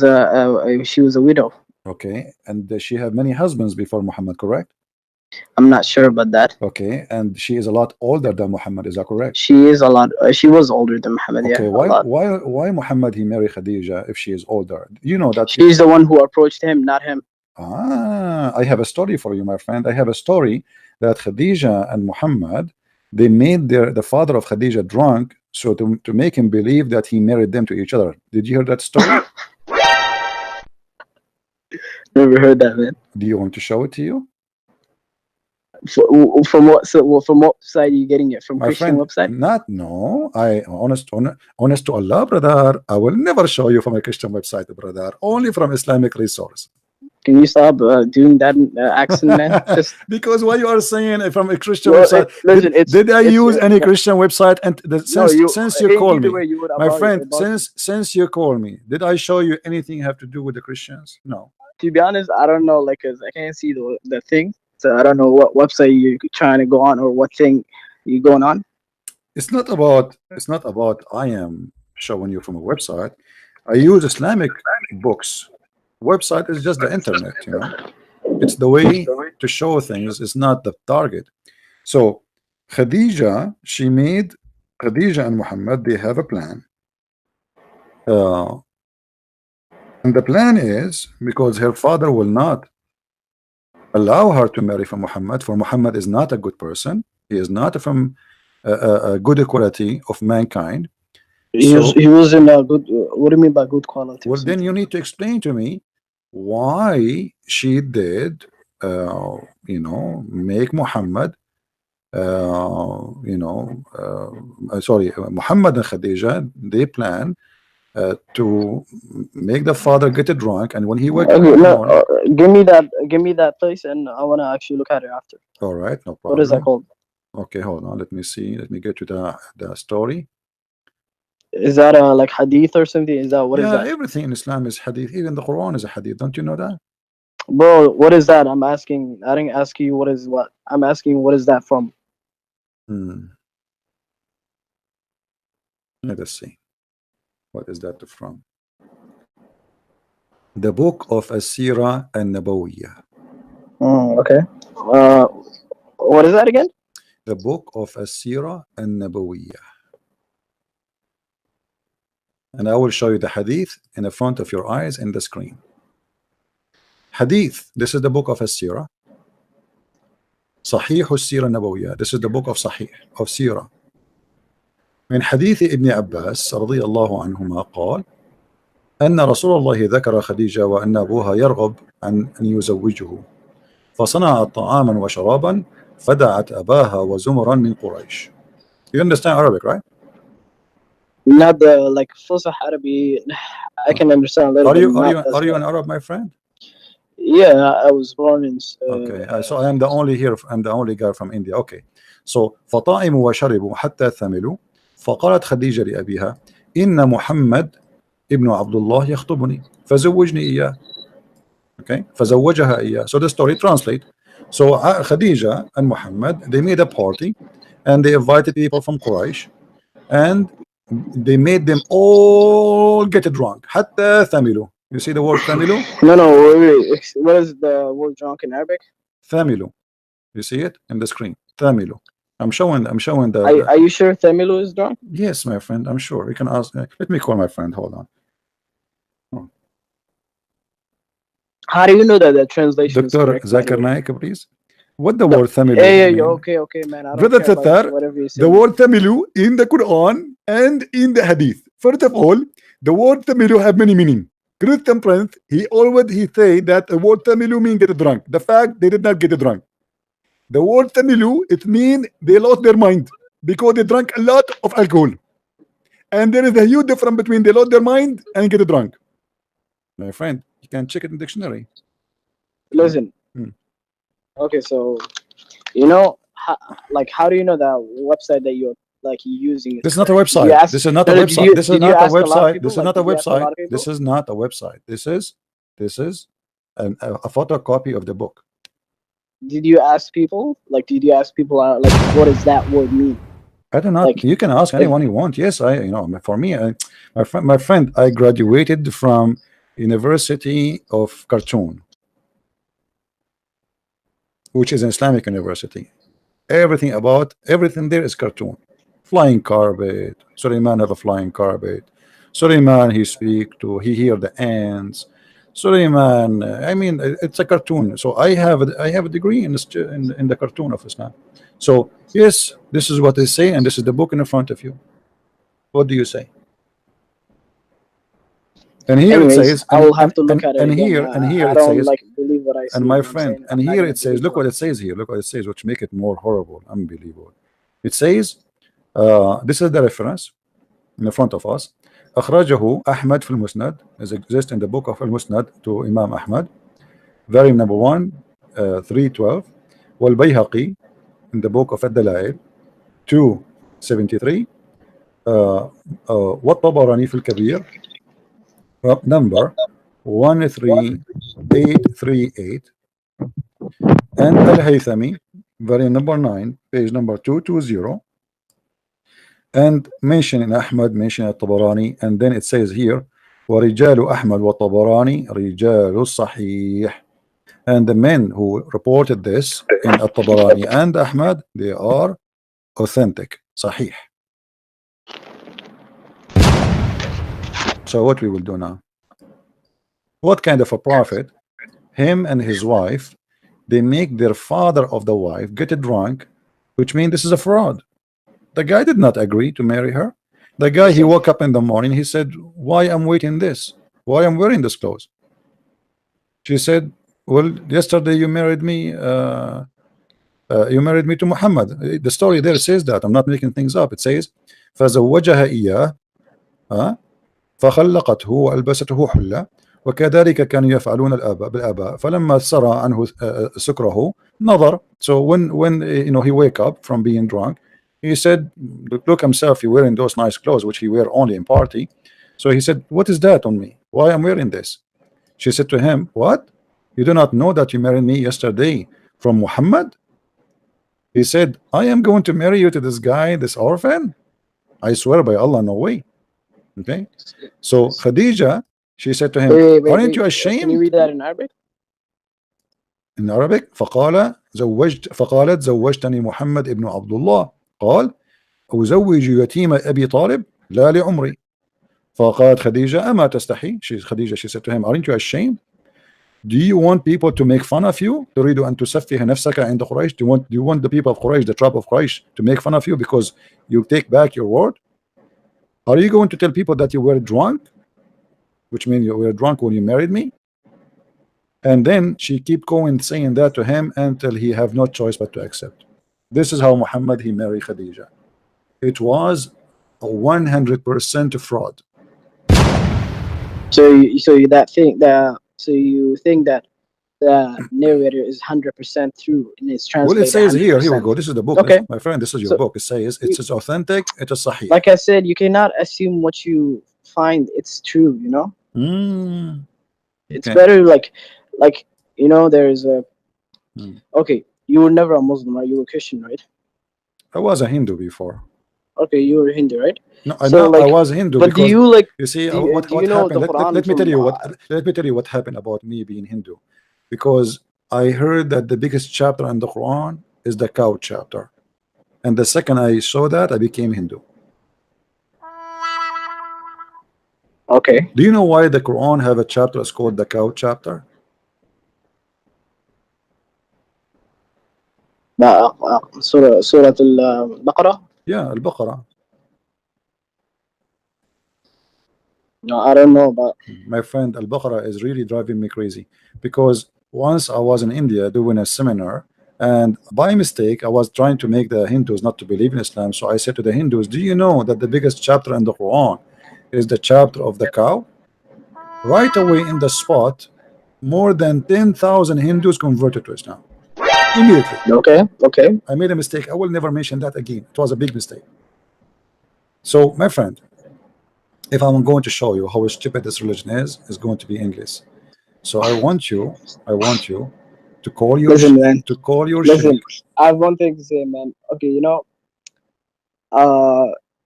she was a widow. Okay, and she had many husbands before Muhammad, correct? I'm not sure about that. Okay, and she is a lot older than Muhammad. Is that correct? She is a lot. She was older than Muhammad. Okay, yeah. Why Muhammad he married Khadija if she is older? You know that she's the one who approached him, not him. I have a story for you, my friend. I have a story that Khadija and Muhammad, they made the father of Khadija drunk, so to make him believe that he married them to each other. Did you hear that story? Never heard that, man. Do you want to show it to you? From what side are you getting it? From my Christian friend, website? No. I honest to Allah, brother. I will never show you from a Christian website, brother. Only from Islamic resource. Can you stop doing that accent, man? Just because what you are saying from a Christian website. Listen, did I use any Christian website? And since you call me, my friend, since you call me, did I show you anything have to do with the Christians? No. To be honest, I don't know, like, cause I can't see the thing. So I don't know what website you're trying to go on or what thing you're going on. It's not about I am showing you from a website. I use Islamic books. Website is just the internet, you know. It's the way to show things. It's not the target. So Khadija, Khadija and Muhammad, they have a plan. And the plan is because her father will not allow her to marry for Muhammad. For Muhammad is not a good person. He is not from a good quality of mankind. He was in a good. What do you mean by good quality? Well, then you need to explain to me why she did, you know, make Muhammad, sorry, Muhammad and Khadija, they plan to make the father get drunk, and when he wakes up, give me that place, and I want to actually look at it after. All right, no problem. What is that called? Okay, hold on. Let me see. Let me get to the story. Is that like hadith or something? Is that what is that? Yeah, everything in Islam is hadith. Even the Quran is a hadith. Don't you know that? Bro, what is that? I'm asking. I didn't ask you what is what. I'm asking what is that from? Let us see. What is that from? The book of As-Sirah an-Nabawiyah. Okay. What is that again? The book of As-Sirah an-Nabawiyah. And I will show you the hadith in the front of your eyes in the screen. Hadith, this is the book of As-Sirah. Sahih As-Sirah an-Nabawiyah. This is the book of Sahih of Sirah. من حديث ابن عباس رضي الله عنهما قال أن رسول الله ذكر خديجة وأن أبوها يرغب عن أن يزوجه فصنعت طعاما وشرابا فدعت أباها وزمرا من قريش. You understand Arabic, right? Not the like Fusah Arabic. I can understand a little bit. Are you an Arab, my friend? Yeah, I was born in. Okay, so I am the only here. I'm the only guy from India. Okay, so فطعموا وشربوا حتى ثملوا فقالت خديجة لأبيها إن محمد ابن عبد الله يخطبني فزوجني إياه. Okay, فزوجها إياه. So the story translate. So Khadija and Muhammad, they made a party and they invited people from Quraysh and they made them all get drunk. حتى ثملوا. You see the word ثملوا? No, wait. What is the word drunk in Arabic? ثملوا. You see it in the screen. ثملوا. I'm showing the. Are you sure Thamilu is drunk? Yes, my friend. I'm sure. You can ask. Let me call my friend. Hold on. Oh. How do you know that the translation Dr. is correct? Zakir Naik, please. What the word Thamilu? Yeah. Okay, man. I don't care about whatever you say. The word Thamilu in the Quran and in the Hadith. First of all, the word Thamilu have many meaning. Christian Prince, he say that the word Thamilu mean get drunk. The fact they did not get drunk. The word Thamilu, it means they lost their mind because they drank a lot of alcohol. And there is a huge difference between they lost their mind and get drunk. My friend, you can check it in the dictionary. Listen. Okay, so, you know, how do you know that website that you're using? This is not a website. This is not a website. This is not a website. This is not a website. This is not a website. This is a photocopy of the book. Did you ask people? What does that word mean? I don't know. You can ask anyone you want. Yes, for me, my friend, I graduated from University of Khartoum, which is an Islamic university. Everything there is Khartoum. Flying carpet. Suleiman have a flying carpet. Suleiman, he hear the ants. Suleiman, I mean, it's a cartoon. So I have a degree in the cartoon of Islam. So yes, this is what they say, and this is the book in front of you. What do you say? And here it says, I will have to look at it. And here I it don't says, believe what I see. and my friend, and here it says, look what it says here. Look what it says, which make it more horrible, unbelievable. It says, this is the reference in the front of us. أخرجه أحمد في المسند, is exist in the book of المسند to Imam Ahmad, volume number 1, 312, والبيهقي in the book of الدلائل 273, والطبراني في الكبير number 13838, and Al-Haythami, volume number 9, page number 220, and mention in Ahmad, mention at Tabarani, and then it says here, وَرِجَالُ أَحْمَدْ وَطَبَرَانِ رِجَالُ الصَّحِيحِ. And the men who reported this in At-Tabarani and Ahmad, they are authentic, sahih. So what we will do now? What kind of a prophet? Him and his wife, they make their father of the wife get drunk, which means this is a fraud. The guy did not agree to marry her. The guy, he woke up in the morning, he said, why I'm waiting this? Why I'm wearing this clothes? She said, well, yesterday you married me to Muhammad. The story there says that. I'm not making things up. It says, فزوجها إياه فخلقته وألبسته حلة وكذلك كانوا يفعلون الآباء بالآباء فلما سرى عنه سكره نظر. So when you know he wake up from being drunk, he said, look himself, he wearing those nice clothes which he wear only in party. So he said, what is that on me? Why I'm wearing this? She said to him, what? You do not know that you married me yesterday from Muhammad? He said, I am going to marry you to this guy, this orphan? I swear by Allah, no way. Okay. So Khadija, she said to him, aren't you ashamed? Can you read that in Arabic? In Arabic, فقالت زوجتني محمد ابن عبد الله قال أزوج يتيم أبي طالب لا لعمري. فقالت خديجة أما تستحي? Khadija, she said to him, aren't you ashamed? Do you want people to make fun of you? تريد أن تسفه نفسك عند قريش? Do you want the people of Quraysh, the tribe of Quraysh, to make fun of you because you take back your word? Are you going to tell people that you were drunk? Which means you were drunk when you married me? And then she keep going saying that to him until he have no choice but to accept. This is how Muhammad he married Khadija. It was a 100% fraud. So you think that the narrator is 100% true in its translation? Well, it says here we go. This is the book. Okay, my friend, this is your book. It says it's authentic. It is sahih. Like I said, you cannot assume what you find it's true. You know. It's better like you know there's a okay, you were never a Muslim, right? You were Christian, right? I was a Hindu before. Okay, you were Hindu, right? No, I was Hindu. But do you like? You see what happened? Let me tell you what happened about me being Hindu, because I heard that the biggest chapter in the Quran is the cow chapter, and the second I saw that, I became Hindu. Okay. Do you know why the Quran have a chapter that's called the cow chapter? Surah Al-Baqarah? Yeah, Al-Baqarah. No, I don't know about. My friend, Al-Baqarah is really driving me crazy, because once I was in India doing a seminar, and by mistake I was trying to make the Hindus not to believe in Islam. So I said to the Hindus, do you know that the biggest chapter in the Quran is the chapter of the cow? Right away in the spot, more than 10,000 Hindus converted to Islam immediately. Okay. I made a mistake. I will never mention that again. It was a big mistake. So my friend, if I'm going to show you how stupid this religion is going to be English. So I want you to call your Listen, I have one thing to say, man. Okay, you know,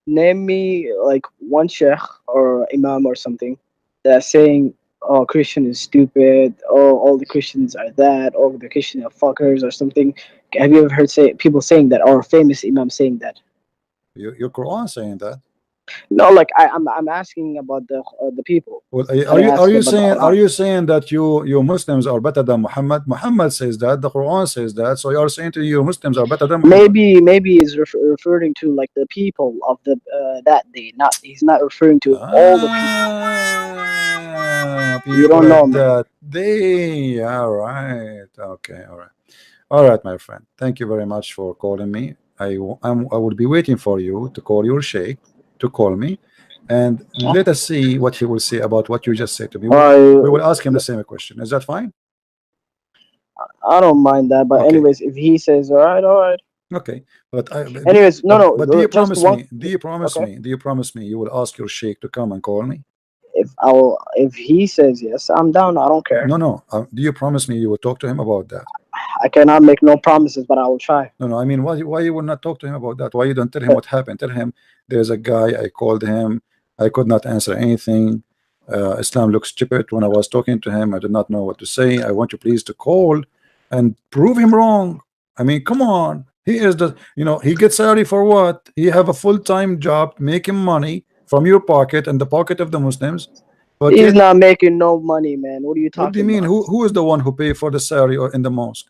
name me like one sheikh or imam or something that's saying, oh, Christian is stupid, oh, all the Christians are that, all the Christians are fuckers or something. Have you ever heard people saying that, or famous imam saying that? Your Quran saying that? No, like I'm asking about the people. Well, are you saying that you Muslims are better than Muhammad? Muhammad says that, the Quran says that, so you are saying to you Muslims are better than Muhammad. Maybe he's referring to like the people of the that day. He's not referring to all the people. You don't know, that day. All right. Okay. All right, my friend. Thank you very much for calling me. I will be waiting for you to call your sheikh to call me, and let us see what he will say about what you just said to me. We will ask him the same question. Is that fine? I don't mind that, but anyways, if he says all right. Okay, but anyways, no. But do you promise me? Do you promise me? Do you promise me you will ask your sheikh to come and call me? If he says yes, I'm down. I don't care. No. Do you promise me you will talk to him about that? I cannot make no promises, but I will try. No, I mean, why you would not talk to him about that? Why you don't tell him what happened? Tell him there's a guy, I called him, I could not answer anything. Islam looks stupid. When I was talking to him, I did not know what to say. I want you please to call and prove him wrong. I mean, come on. He is the, he gets salary for what? He have a full-time job making money from your pocket and the pocket of the Muslims. But he's not making no money, man. What are you talking about? What do you mean? Who is the one who pay for the salary or in the mosque?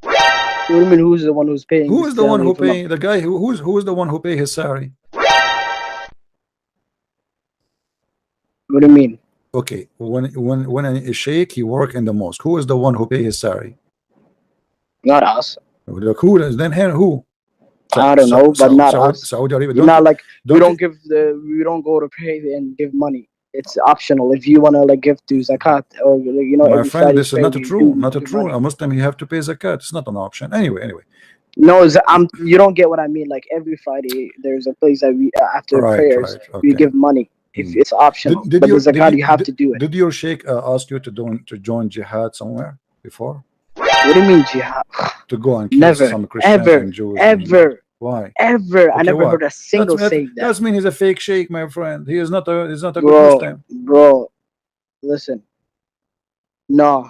What do you mean? Who's the one who's paying? Who is the one who pay? The guy who is the one who pay his salary? What do you mean? Okay, when a sheikh he work in the mosque, who is the one who pay his salary? Not us. Who is then here? Who? I don't know, but not us. Saudi Arabia. Not like we don't go to pray and give money. It's optional. If you want to like give to zakat or my friend, this is not true. Not true. A Muslim he have to pay zakat. It's not an option. Anyway. No, you don't get what I mean. Like every Friday, there's a place that we after prayers we give money. If it's optional, but the zakat you have to do it. Did your sheikh ask you to join jihad somewhere before? What do you mean jihad? To go and kill some Christians and Jews? Ever. Why? Ever. Okay, I never heard a single saying that. That means he's a fake sheikh, my friend. He is not a good Muslim. Bro, listen. No.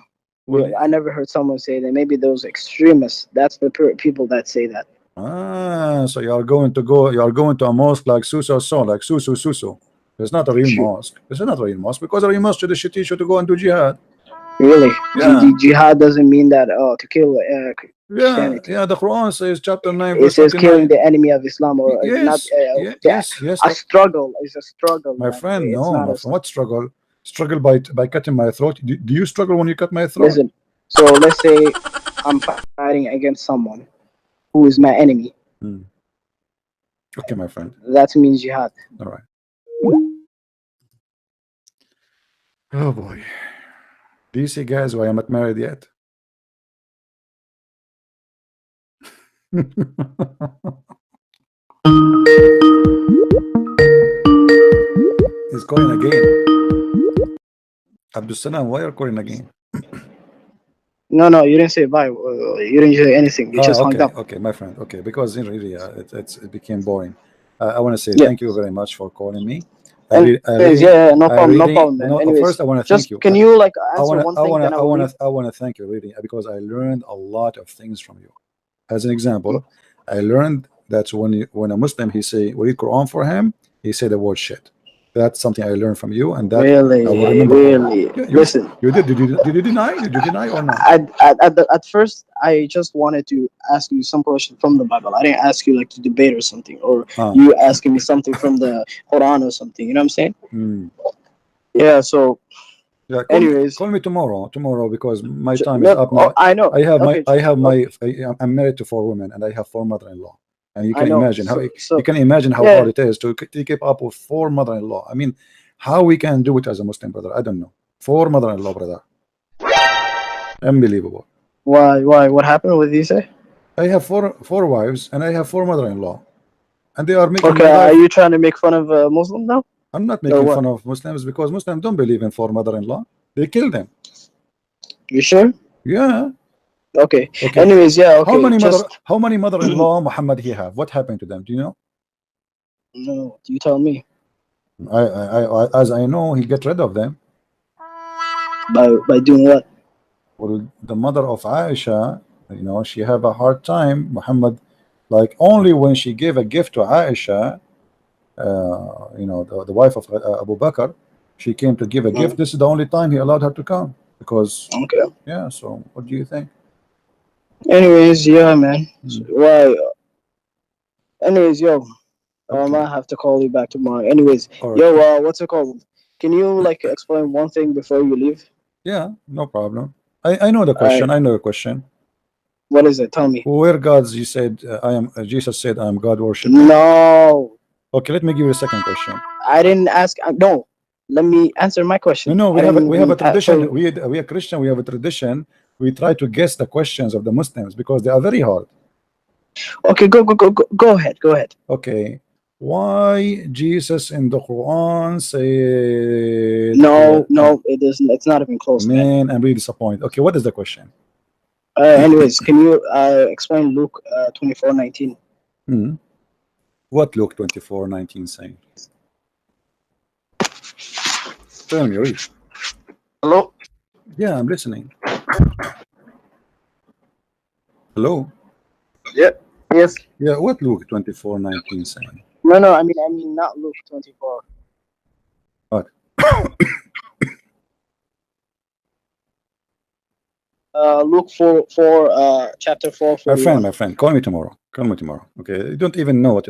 I never heard someone say that. Maybe those extremists. That's the people that say that. So you are going to a mosque like Susu. It's not a real mosque. It's not a real mosque because a real mosque should teach you to go and do jihad. Really? Yeah. Jihad doesn't mean that to kill Christianity. Yeah, the Quran says chapter 9 it says killing the enemy of Islam or yes, not yes. A struggle is a struggle. My friend, no. What struggle? Struggle by cutting my throat. Do you struggle when you cut my throat? Listen, so let's say I'm fighting against someone who is my enemy. Okay, my friend. That means jihad. All right. Oh boy. Do you see guys why I'm not married yet? He's calling again. ABDOOL Salam, why are you calling again? No, you didn't say bye. You didn't say anything. You just hung up. Okay, my friend. Okay, because really, it became boring. I want to say thank you very much for calling me. No problem, man. Anyways, first, I want to thank you. Can you like answer one thing? I want to thank you really because I learned a lot of things from you. As an example, I learned that when a Muslim he say read Quran for him, he say the word shit. That's something I learned from you, and that really. Listen, did you deny? Did you deny or not? At first, I just wanted to ask you some question from the Bible. I didn't ask you like to debate or something, or you asking me something from the Quran or something. You know what I'm saying? Yeah. So. Yeah, anyways, call me tomorrow because my time is up now. I know. I'm married to 4 women and I have 4 mother-in-law. And you can imagine how hard it is to keep up with 4 mother-in-law. I mean, how we can do it as a Muslim brother? I don't know. 4 mother-in-law, brother. Unbelievable. Why? What happened? What did you say? I have 4 wives and I have 4 mother-in-law, and they are making. Okay, are you trying to make fun of a Muslim now? I'm not making fun of Muslims because Muslims don't believe in 4 mother-in-law. They kill them. You sure? Yeah. Okay. Anyways, yeah. Okay. How many mother-in-law Muhammad he have? What happened to them? Do you know? No. You tell me. As I know, he get rid of them. By doing what? Well, the mother of Aisha, she have a hard time. Muhammad, like only when she gave a gift to Aisha, the wife of Abu Bakr, she came to give a gift. This is the only time he allowed her to come because. Okay. Yeah. So, what do you think? Anyways, yeah, man. Right. Anyways, yo, I might have to call you back tomorrow. Anyways, yo, what's it called? Can you like explain one thing before you leave? Yeah, no problem. I know the question. I know the question. What is it? Tell me. Where God's you said Jesus said I am God worshiper. No. Okay, let me give you a second question. I didn't ask. No. Let me answer my question. No, we have a tradition. We are Christian. We have a tradition. We try to guess the questions of the Muslims because they are very hard. Okay, go ahead. Okay, why Jesus in the Quran said? No, it isn't. It's not even close. Man, I'm really disappointed. Okay, what is the question? Anyways, can you explain Luke 24:19? What Luke 24:19 saying? Tell me, read. Hello? Yeah, I'm listening. Hello? Yeah. Yes. Yeah, what Luke 24:19 saying? No, I mean not Luke 24. What? Luke 4, chapter 4, 41. My friend, call me tomorrow. Call me tomorrow. Okay, you don't even know what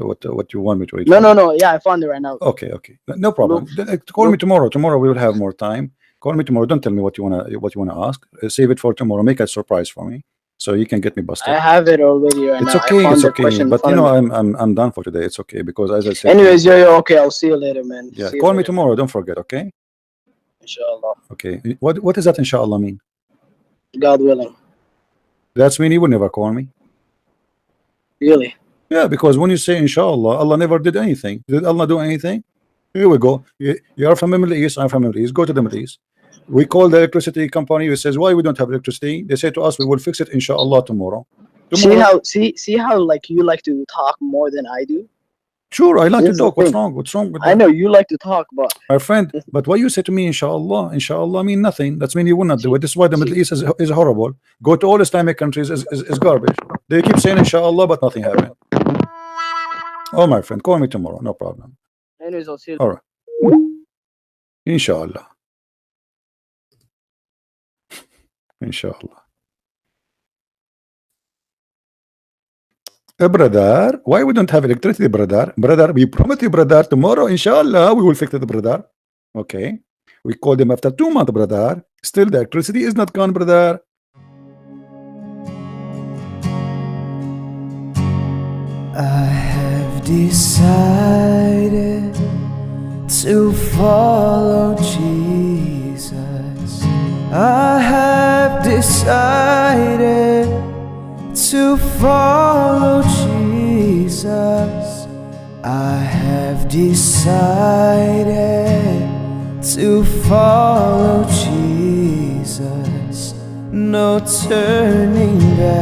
you want me to read. No. Yeah, I found it right now. Okay. No problem. Call me tomorrow. Tomorrow we will have more time. Call me tomorrow. Don't tell me what you wanna ask. Save it for tomorrow. Make a surprise for me, so you can get me busted. I have it already right now. It's okay. I found It's the okay. question But you know, I'm done for today. It's okay because as I said. Anyways, yo, okay. I'll see you later, man. Yeah, call me tomorrow. Don't forget. Okay. Inshallah. Okay. What does that inshallah mean? God willing. That's mean you will never call me. Really? Yeah, because when you say inshallah, Allah never did anything. Did Allah do anything? Here we go. You're from the Middle East. I'm from the Middle East. Go to the Middle East. We call the electricity company. Who says why we don't have electricity? They say to us we will fix it inshallah tomorrow. See how like you like to talk more than I do. Sure, I like to talk. What's wrong? What's wrong with that? I know you like to talk, but my friend, but why you say to me inshallah mean nothing. That's mean you will not do it. This is why the Middle East is horrible. Go to all Islamic countries is garbage. They keep saying inshallah, but nothing happened. Oh my friend, call me tomorrow, no problem. Anyways, I'll see you. All right. Inshallah. Inshallah. Brother, why we don't have electricity, brother? Brother, we promise you, brother, tomorrow, inshallah, we will fix it, brother. Okay. We called them after 2 months, brother. Still, the electricity is not gone, brother. I have decided to follow Jesus. I have decided to follow Jesus. I have decided to follow Jesus. No turning back.